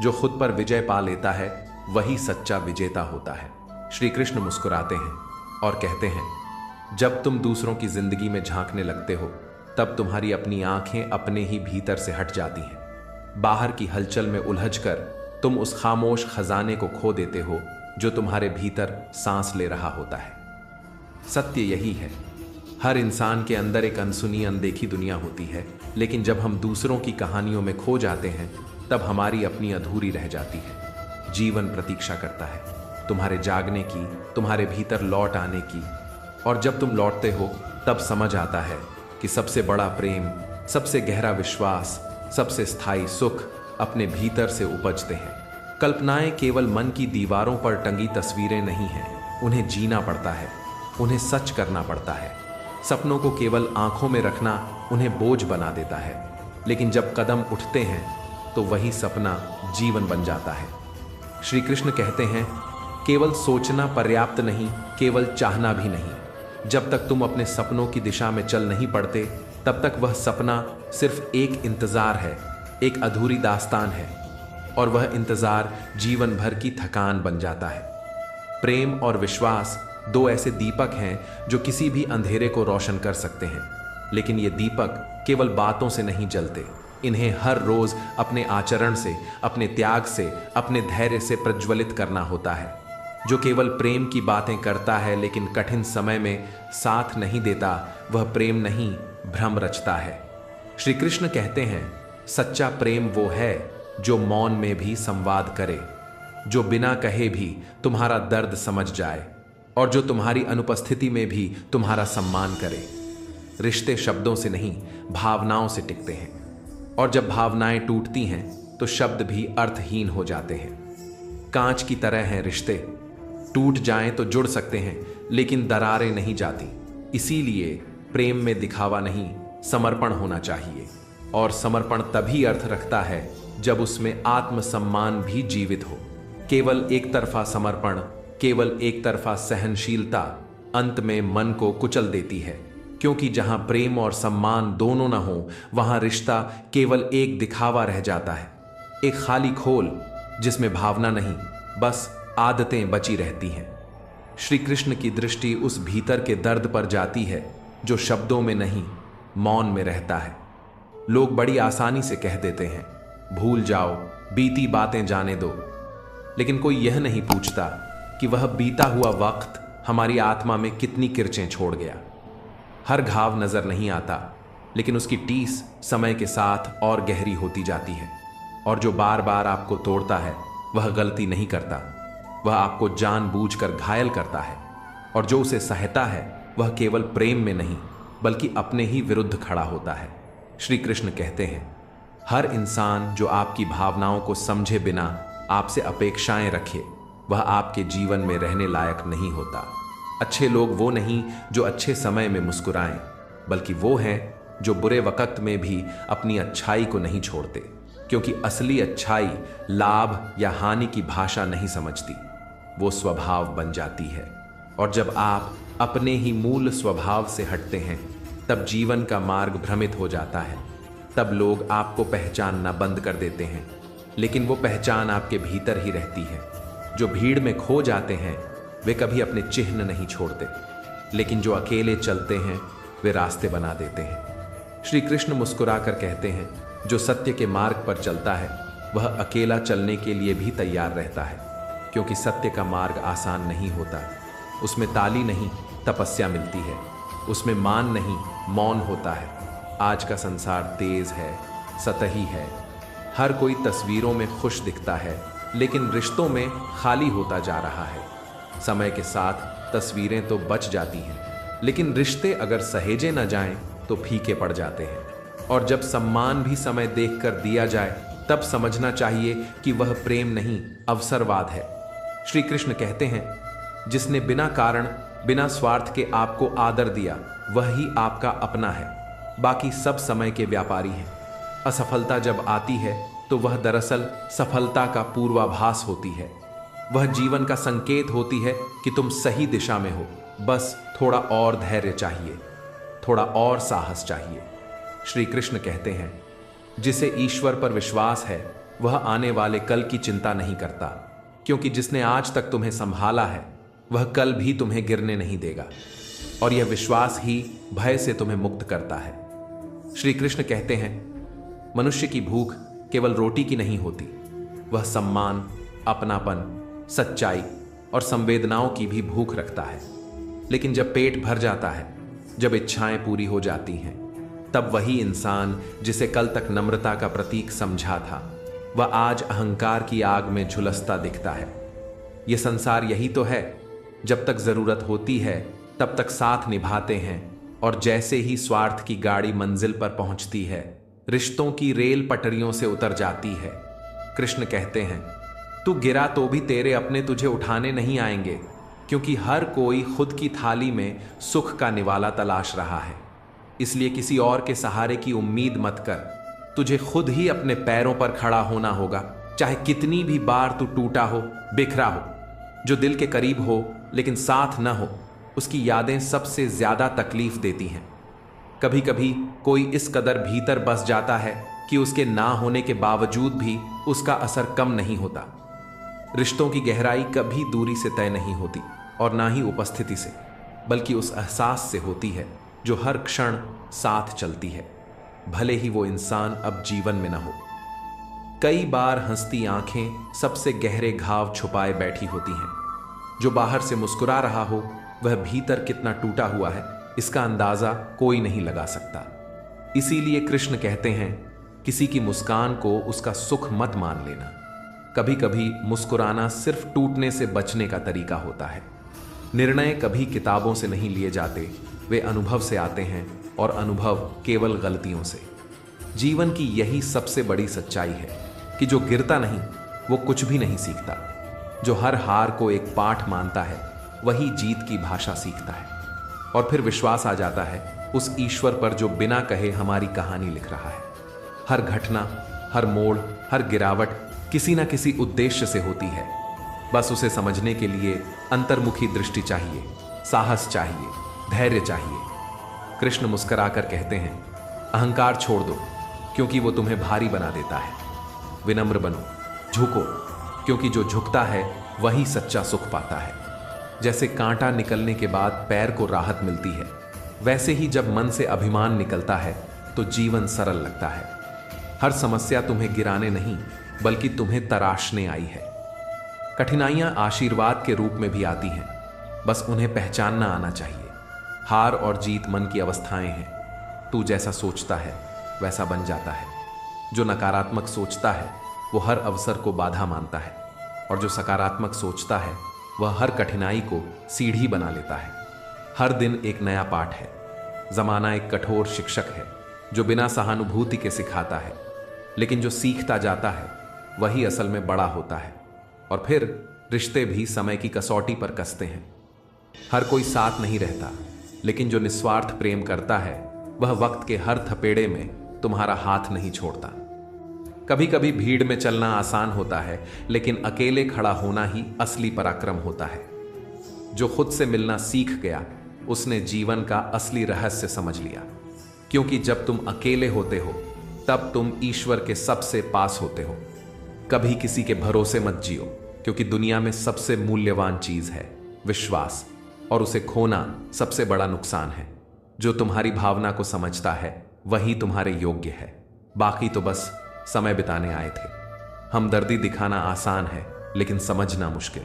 जो खुद पर विजय पा लेता है वही सच्चा विजेता होता है। श्री कृष्ण मुस्कुराते हैं और कहते हैं, जब तुम दूसरों की जिंदगी में झांकने लगते हो तब तुम्हारी अपनी आंखें अपने ही भीतर से हट जाती हैं। बाहर की हलचल में उलझकर तुम उस खामोश खजाने को खो देते हो जो तुम्हारे भीतर सांस ले रहा होता है। सत्य यही है, हर इंसान के अंदर एक अनसुनी अनदेखी दुनिया होती है, लेकिन जब हम दूसरों की कहानियों में खो जाते हैं तब हमारी अपनी अधूरी रह जाती है। जीवन प्रतीक्षा करता है तुम्हारे जागने की, तुम्हारे भीतर लौट आने की, और जब तुम लौटते हो तब समझ आता है कि सबसे बड़ा प्रेम, सबसे गहरा विश्वास, सबसे स्थायी सुख अपने भीतर से उपजते हैं। कल्पनाएं केवल मन की दीवारों पर टंगी तस्वीरें नहीं हैं, उन्हें जीना पड़ता है, उन्हें सच करना पड़ता है। सपनों को केवल आंखों में रखना उन्हें बोझ बना देता है, लेकिन जब कदम उठते हैं तो वही सपना जीवन बन जाता है। श्री कृष्ण कहते हैं, केवल सोचना पर्याप्त नहीं, केवल चाहना भी नहीं। जब तक तुम अपने सपनों की दिशा में चल नहीं पड़ते तब तक वह सपना सिर्फ एक इंतजार है, एक अधूरी दास्तान है, और वह इंतजार जीवन भर की थकान बन जाता है। प्रेम और विश्वास दो ऐसे दीपक हैं जो किसी भी अंधेरे को रोशन कर सकते हैं, लेकिन ये दीपक केवल बातों से नहीं जलते। इन्हें हर रोज अपने आचरण से, अपने त्याग से, अपने धैर्य से प्रज्वलित करना होता है। जो केवल प्रेम की बातें करता है लेकिन कठिन समय में साथ नहीं देता, वह प्रेम नहीं, भ्रम रचता है। श्री कृष्ण कहते हैं, सच्चा प्रेम वो है जो मौन में भी संवाद करे, जो बिना कहे भी तुम्हारा दर्द समझ जाए, और जो तुम्हारी अनुपस्थिति में भी तुम्हारा सम्मान करे। रिश्ते शब्दों से नहीं, भावनाओं से टिकते हैं, और जब भावनाएं टूटती हैं तो शब्द भी अर्थहीन हो जाते हैं। कांच की तरह हैं रिश्ते, टूट जाएं तो जुड़ सकते हैं लेकिन दरारें नहीं जाती। इसीलिए प्रेम में दिखावा नहीं, समर्पण होना चाहिए, और समर्पण तभी अर्थ रखता है जब उसमें आत्मसम्मान भी जीवित हो। केवल एक तरफा समर्पण, केवल एक तरफा सहनशीलता अंत में मन को कुचल देती है, क्योंकि जहां प्रेम और सम्मान दोनों न हो वहां रिश्ता केवल एक दिखावा रह जाता है, एक खाली खोल जिसमें भावना नहीं, बस आदतें बची रहती हैं। श्री कृष्ण की दृष्टि उस भीतर के दर्द पर जाती है जो शब्दों में नहीं, मौन में रहता है। लोग बड़ी आसानी से कह देते हैं, भूल जाओ, बीती बातें जाने दो, लेकिन कोई यह नहीं पूछता कि वह बीता हुआ वक्त हमारी आत्मा में कितनी किरचें छोड़ गया। हर घाव नजर नहीं आता, लेकिन उसकी टीस समय के साथ और गहरी होती जाती है। और जो बार बार आपको तोड़ता है वह गलती नहीं करता, वह आपको जानबूझकर घायल करता है। और जो उसे सहता है वह केवल प्रेम में नहीं बल्कि अपने ही विरुद्ध खड़ा होता है। श्री कृष्ण कहते हैं, हर इंसान जो आपकी भावनाओं को समझे बिना आपसे अपेक्षाएं रखे वह आपके जीवन में रहने लायक नहीं होता। अच्छे लोग वो नहीं जो अच्छे समय में मुस्कुराएं, बल्कि वो हैं जो बुरे वक्त में भी अपनी अच्छाई को नहीं छोड़ते, क्योंकि असली अच्छाई लाभ या हानि की भाषा नहीं समझती, वो स्वभाव बन जाती है। और जब आप अपने ही मूल स्वभाव से हटते हैं तब जीवन का मार्ग भ्रमित हो जाता है। तब लोग आपको पहचानना बंद कर देते हैं, लेकिन वो पहचान आपके भीतर ही रहती है। जो भीड़ में खो जाते हैं वे कभी अपने चिन्ह नहीं छोड़ते, लेकिन जो अकेले चलते हैं वे रास्ते बना देते हैं। श्री कृष्ण मुस्कुराकर कहते हैं, जो सत्य के मार्ग पर चलता है वह अकेला चलने के लिए भी तैयार रहता है, क्योंकि सत्य का मार्ग आसान नहीं होता। उसमें ताली नहीं तपस्या मिलती है, उसमें मान नहीं मौन होता है। आज का संसार तेज है, सतही है, हर कोई तस्वीरों में खुश दिखता है, लेकिन रिश्तों में खाली होता जा रहा है। समय के साथ तस्वीरें तो बच जाती हैं, लेकिन रिश्ते अगर सहेजे न जाएं तो फीके पड़ जाते हैं। और जब सम्मान भी समय देखकर दिया जाए तब समझना चाहिए कि वह प्रेम नहीं अवसरवाद है। श्री कृष्ण कहते हैं, जिसने बिना कारण बिना स्वार्थ के आपको आदर दिया वह ही आपका अपना है, बाकी सब समय के व्यापारी हैं। असफलता जब आती है तो वह दरअसल सफलता का पूर्वाभास होती है। वह जीवन का संकेत होती है कि तुम सही दिशा में हो, बस थोड़ा और धैर्य चाहिए, थोड़ा और साहस चाहिए। श्री कृष्ण कहते हैं, जिसे ईश्वर पर विश्वास है वह आने वाले कल की चिंता नहीं करता, क्योंकि जिसने आज तक तुम्हें संभाला है वह कल भी तुम्हें गिरने नहीं देगा। और यह विश्वास ही भय से तुम्हें मुक्त करता है। श्री कृष्ण कहते हैं, मनुष्य की भूख केवल रोटी की नहीं होती, वह सम्मान, अपनापन, सच्चाई और संवेदनाओं की भी भूख रखता है। लेकिन जब पेट भर जाता है, जब इच्छाएं पूरी हो जाती हैं, तब वही इंसान जिसे कल तक नम्रता का प्रतीक समझा था वह आज अहंकार की आग में झुलसता दिखता है। यह संसार यही तो है, जब तक जरूरत होती है तब तक साथ निभाते हैं, और जैसे ही स्वार्थ की गाड़ी मंजिल पर पहुंचती है रिश्तों की रेल पटरियों से उतर जाती है। कृष्ण कहते हैं, तू गिरा तो भी तेरे अपने तुझे उठाने नहीं आएंगे, क्योंकि हर कोई खुद की थाली में सुख का निवाला तलाश रहा है। इसलिए किसी और के सहारे की उम्मीद मत कर, तुझे खुद ही अपने पैरों पर खड़ा होना होगा, चाहे कितनी भी बार तू टूटा हो, बिखरा हो। जो दिल के करीब हो लेकिन साथ न हो, उसकी यादें सबसे ज्यादा तकलीफ देती हैं। कभी कभी कोई इस कदर भीतर बस जाता है कि उसके ना होने के बावजूद भी उसका असर कम नहीं होता। रिश्तों की गहराई कभी दूरी से तय नहीं होती, और ना ही उपस्थिति से, बल्कि उस एहसास से होती है जो हर क्षण साथ चलती है, भले ही वो इंसान अब जीवन में न हो। कई बार हंसती आंखें सबसे गहरे घाव छुपाए बैठी होती हैं। जो बाहर से मुस्कुरा रहा हो वह भीतर कितना टूटा हुआ है इसका अंदाजा कोई नहीं लगा सकता। इसीलिए कृष्ण कहते हैं, किसी की मुस्कान को उसका सुख मत मान लेना। कभी कभी मुस्कुराना सिर्फ टूटने से बचने का तरीका होता है। निर्णय कभी किताबों से नहीं लिए जाते, वे अनुभव से आते हैं, और अनुभव केवल गलतियों से। जीवन की यही सबसे बड़ी सच्चाई है कि जो गिरता नहीं वो कुछ भी नहीं सीखता। जो हर हार को एक पाठ मानता है वही जीत की भाषा सीखता है। और फिर विश्वास आ जाता है उस ईश्वर पर जो बिना कहे हमारी कहानी लिख रहा है। हर घटना, हर मोड़, हर गिरावट किसी न किसी उद्देश्य से होती है। बस उसे समझने के लिए अंतर्मुखी दृष्टि चाहिए, साहस चाहिए, धैर्य चाहिए। कृष्ण मुस्कुराकर कहते हैं, अहंकार छोड़ दो, क्योंकि वो तुम्हें भारी बना देता है। विनम्र बनो, झुको, क्योंकि जो झुकता है वही सच्चा सुख पाता है। जैसे कांटा निकलने के बाद पैर को राहत मिलती है, वैसे ही जब मन से अभिमान निकलता है तो जीवन सरल लगता है। हर समस्या तुम्हें गिराने नहीं बल्कि तुम्हें तराशने आई है। कठिनाइयां आशीर्वाद के रूप में भी आती हैं। बस उन्हें पहचानना आना चाहिए। हार और जीत मन की अवस्थाएं हैं। तू जैसा सोचता है वैसा बन जाता है। जो नकारात्मक सोचता है वो हर अवसर को बाधा मानता है, और जो सकारात्मक सोचता है वह हर कठिनाई को सीढ़ी बना लेता है। हर दिन एक नया पाठ है। जमाना एक कठोर शिक्षक है जो बिना सहानुभूति के सिखाता है, लेकिन जो सीखता जाता है वही असल में बड़ा होता है। और फिर रिश्ते भी समय की कसौटी पर कसते हैं। हर कोई साथ नहीं रहता, लेकिन जो निस्वार्थ प्रेम करता है वह वक्त के हर थपेड़े में तुम्हारा हाथ नहीं छोड़ता। कभी कभी भीड़ में चलना आसान होता है, लेकिन अकेले खड़ा होना ही असली पराक्रम होता है। जो खुद से मिलना सीख गया उसने जीवन का असली रहस्य समझ लिया, क्योंकि जब तुम अकेले होते हो तब तुम ईश्वर के सबसे पास होते हो। कभी किसी के भरोसे मत जियो, क्योंकि दुनिया में सबसे मूल्यवान चीज है विश्वास, और उसे खोना सबसे बड़ा नुकसान है। जो तुम्हारी भावना को समझता है वही तुम्हारे योग्य है, बाकी तो बस समय बिताने आए थे। हमदर्दी दिखाना आसान है, लेकिन समझना मुश्किल।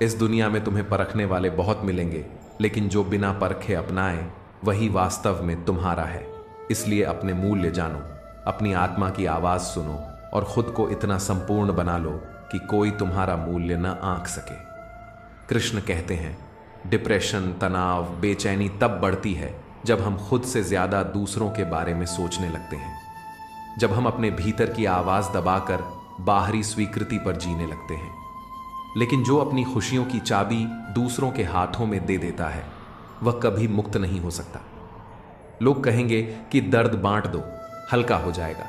इस दुनिया में तुम्हें परखने वाले बहुत मिलेंगे, लेकिन जो बिना परखे अपनाए वही वास्तव में तुम्हारा है। इसलिए अपने मूल्य जानो, अपनी आत्मा की आवाज सुनो, और खुद को इतना संपूर्ण बना लो कि कोई तुम्हारा मूल्य न आंक सके। कृष्ण कहते हैं, डिप्रेशन, तनाव, बेचैनी तब बढ़ती है जब हम खुद से ज्यादा दूसरों के बारे में सोचने लगते हैं, जब हम अपने भीतर की आवाज दबाकर बाहरी स्वीकृति पर जीने लगते हैं। लेकिन जो अपनी खुशियों की चाबी दूसरों के हाथों में दे देता है वह कभी मुक्त नहीं हो सकता। लोग कहेंगे कि दर्द बांट दो, हल्का हो जाएगा,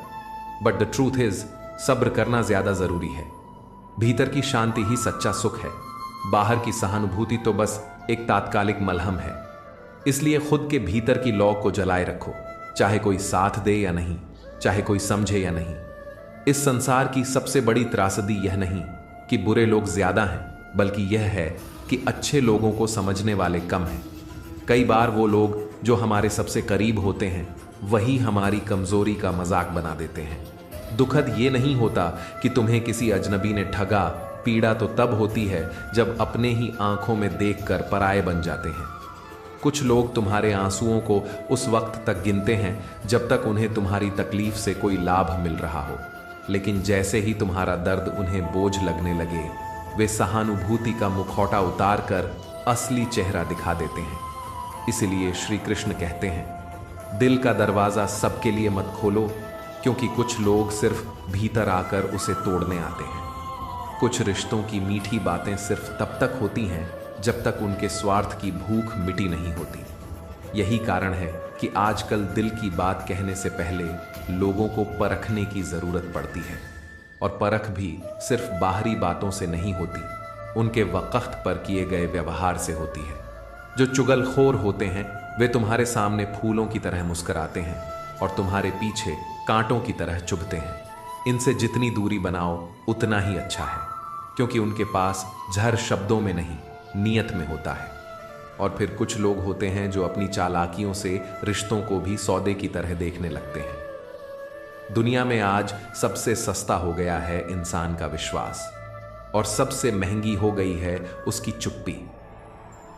बट द ट्रूथ इज सब्र करना ज्यादा जरूरी है। भीतर की शांति ही सच्चा सुख है। बाहर की सहानुभूति तो बस एक तात्कालिक मलहम है। इसलिए खुद के भीतर की लौ को जलाए रखो, चाहे कोई साथ दे या नहीं, चाहे कोई समझे या नहीं। इस संसार की सबसे बड़ी त्रासदी यह नहीं कि बुरे लोग ज्यादा हैं, बल्कि यह है कि अच्छे लोगों को समझने वाले कम हैं। कई बार वो लोग जो हमारे सबसे करीब होते हैं वही हमारी कमजोरी का मजाक बना देते हैं। दुखद ये नहीं होता कि तुम्हें किसी अजनबी ने ठगा, पीड़ा तो तब होती है जब अपने ही आंखों में देखकर पराये बन जाते हैं। कुछ लोग तुम्हारे आंसुओं को उस वक्त तक गिनते हैं जब तक उन्हें तुम्हारी तकलीफ से कोई लाभ मिल रहा हो, लेकिन जैसे ही तुम्हारा दर्द उन्हें बोझ लगने लगे वे सहानुभूति का मुखौटा उतार कर असली चेहरा दिखा देते हैं। इसलिए श्री कृष्ण कहते हैं, दिल का दरवाजा सबके लिए मत खोलो, क्योंकि कुछ लोग सिर्फ भीतर आकर उसे तोड़ने आते हैं। कुछ रिश्तों की मीठी बातें सिर्फ तब तक होती हैं जब तक उनके स्वार्थ की भूख मिटी नहीं होती। यही कारण है कि आजकल दिल की बात कहने से पहले लोगों को परखने की जरूरत पड़ती है, और परख भी सिर्फ बाहरी बातों से नहीं होती, उनके वक़्त पर किए गए व्यवहार से होती है। जो चुगलखोर होते हैं वे तुम्हारे सामने फूलों की तरह मुस्कुराते हैं और तुम्हारे पीछे कांटों की तरह चुभते हैं। इनसे जितनी दूरी बनाओ उतना ही अच्छा है, क्योंकि उनके पास जहर शब्दों में नहीं नियत में होता है। और फिर कुछ लोग होते हैं जो अपनी चालाकियों से रिश्तों को भी सौदे की तरह देखने लगते हैं। दुनिया में आज सबसे सस्ता हो गया है इंसान का विश्वास, और सबसे महंगी हो गई है उसकी चुप्पी।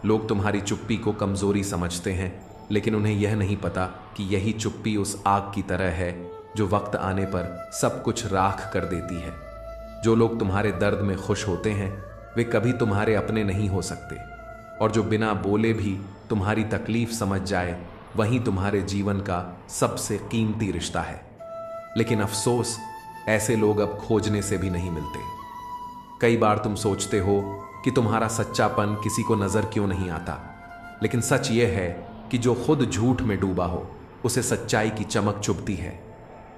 लोग तुम्हारी चुप्पी को कमजोरी समझते हैं, लेकिन उन्हें यह नहीं पता कि यही चुप्पी उस आग की तरह है जो वक्त आने पर सब कुछ राख कर देती है। जो लोग तुम्हारे दर्द में खुश होते हैं वे कभी तुम्हारे अपने नहीं हो सकते, और जो बिना बोले भी तुम्हारी तकलीफ समझ जाए वही तुम्हारे जीवन का सबसे कीमती रिश्ता है। लेकिन अफसोस, ऐसे लोग अब खोजने से भी नहीं मिलते। कई बार तुम सोचते हो कि तुम्हारा सच्चापन किसी को नजर क्यों नहीं आता, लेकिन सच यह है कि जो खुद झूठ में डूबा हो उसे सच्चाई की चमक चुभती है।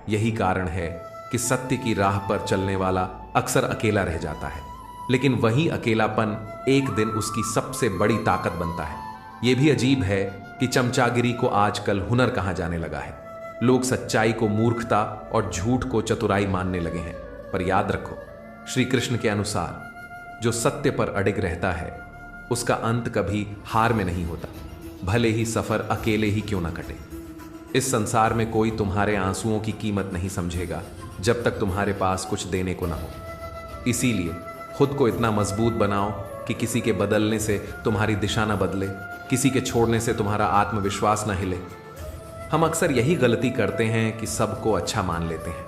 यही कारण है कि सत्य की राह पर चलने वाला अक्सर अकेला रह जाता है, लेकिन वही अकेलापन एक दिन उसकी सबसे बड़ी ताकत बनता है। यह भी अजीब है कि चमचागिरी को आजकल हुनर कहा जाने लगा है। लोग सच्चाई को मूर्खता और झूठ को चतुराई मानने लगे हैं, पर याद रखो, श्री कृष्ण के अनुसार जो सत्य पर अडिग रहता है उसका अंत कभी हार में नहीं होता, भले ही सफर अकेले ही क्यों ना कटे। इस संसार में कोई तुम्हारे आंसुओं की कीमत नहीं समझेगा जब तक तुम्हारे पास कुछ देने को ना हो। इसीलिए खुद को इतना मजबूत बनाओ कि किसी के बदलने से तुम्हारी दिशा न बदले, किसी के छोड़ने से तुम्हारा आत्मविश्वास न हिले। हम अक्सर यही गलती करते हैं कि सबको अच्छा मान लेते हैं,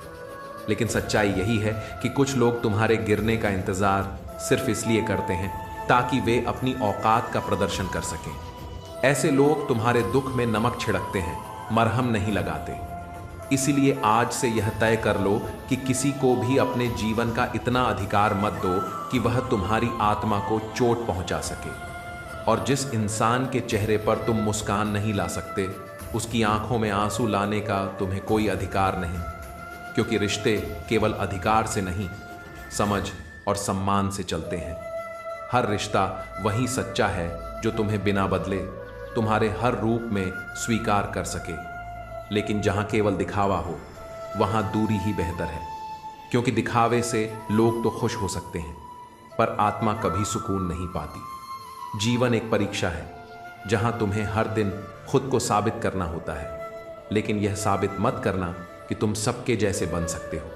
लेकिन सच्चाई यही है कि कुछ लोग तुम्हारे गिरने का इंतजार सिर्फ इसलिए करते हैं ताकि वे अपनी औकात का प्रदर्शन कर सकें। ऐसे लोग तुम्हारे दुख में नमक छिड़कते हैं, मरहम नहीं लगाते। इसीलिए आज से यह तय कर लो कि किसी को भी अपने जीवन का इतना अधिकार मत दो कि वह तुम्हारी आत्मा को चोट पहुंचा सके। और जिस इंसान के चेहरे पर तुम मुस्कान नहीं ला सकते, उसकी आंखों में आंसू लाने का तुम्हें कोई अधिकार नहीं, क्योंकि रिश्ते केवल अधिकार से नहीं, समझ और सम्मान से चलते हैं। हर रिश्ता वही सच्चा है जो तुम्हें बिना बदले तुम्हारे हर रूप में स्वीकार कर सके। लेकिन जहां केवल दिखावा हो, वहां दूरी ही बेहतर है, क्योंकि दिखावे से लोग तो खुश हो सकते हैं, पर आत्मा कभी सुकून नहीं पाती। जीवन एक परीक्षा है जहां तुम्हें हर दिन खुद को साबित करना होता है, लेकिन यह साबित मत करना कि तुम सबके जैसे बन सकते हो,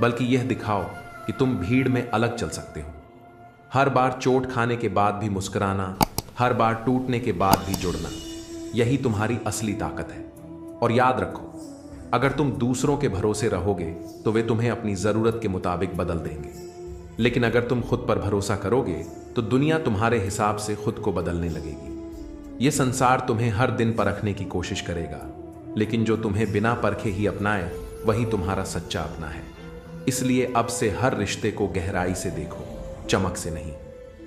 बल्कि यह दिखाओ कि तुम भीड़ में अलग चल सकते हो। हर बार चोट खाने के बाद भी मुस्कुराना, हर बार टूटने के बाद भी जुड़ना, यही तुम्हारी असली ताकत है। और याद रखो, अगर तुम दूसरों के भरोसे रहोगे तो वे तुम्हें अपनी ज़रूरत के मुताबिक बदल देंगे, लेकिन अगर तुम खुद पर भरोसा करोगे तो दुनिया तुम्हारे हिसाब से खुद को बदलने लगेगी। ये संसार तुम्हें हर दिन परखने की कोशिश करेगा, लेकिन जो तुम्हें बिना परखे ही अपनाए वही तुम्हारा सच्चा अपना है। इसलिए अब से हर रिश्ते को गहराई से देखो, चमक से नहीं,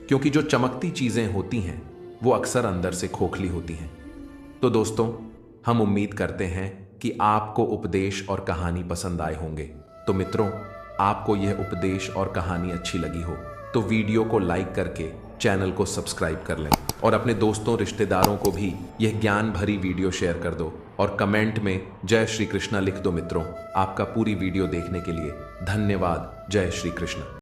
क्योंकि जो चमकती चीज़ें होती हैं वो अक्सर अंदर से खोखली होती हैं। तो दोस्तों, हम उम्मीद करते हैं कि आपको उपदेश और कहानी पसंद आए होंगे। तो मित्रों, आपको यह उपदेश और कहानी अच्छी लगी हो तो वीडियो को लाइक करके चैनल को सब्सक्राइब कर लें और अपने दोस्तों रिश्तेदारों को भी यह ज्ञान भरी वीडियो शेयर कर दो और कमेंट में जय श्री कृष्णा लिख दो। मित्रों, आपका पूरी वीडियो देखने के लिए धन्यवाद। जय श्री कृष्ण।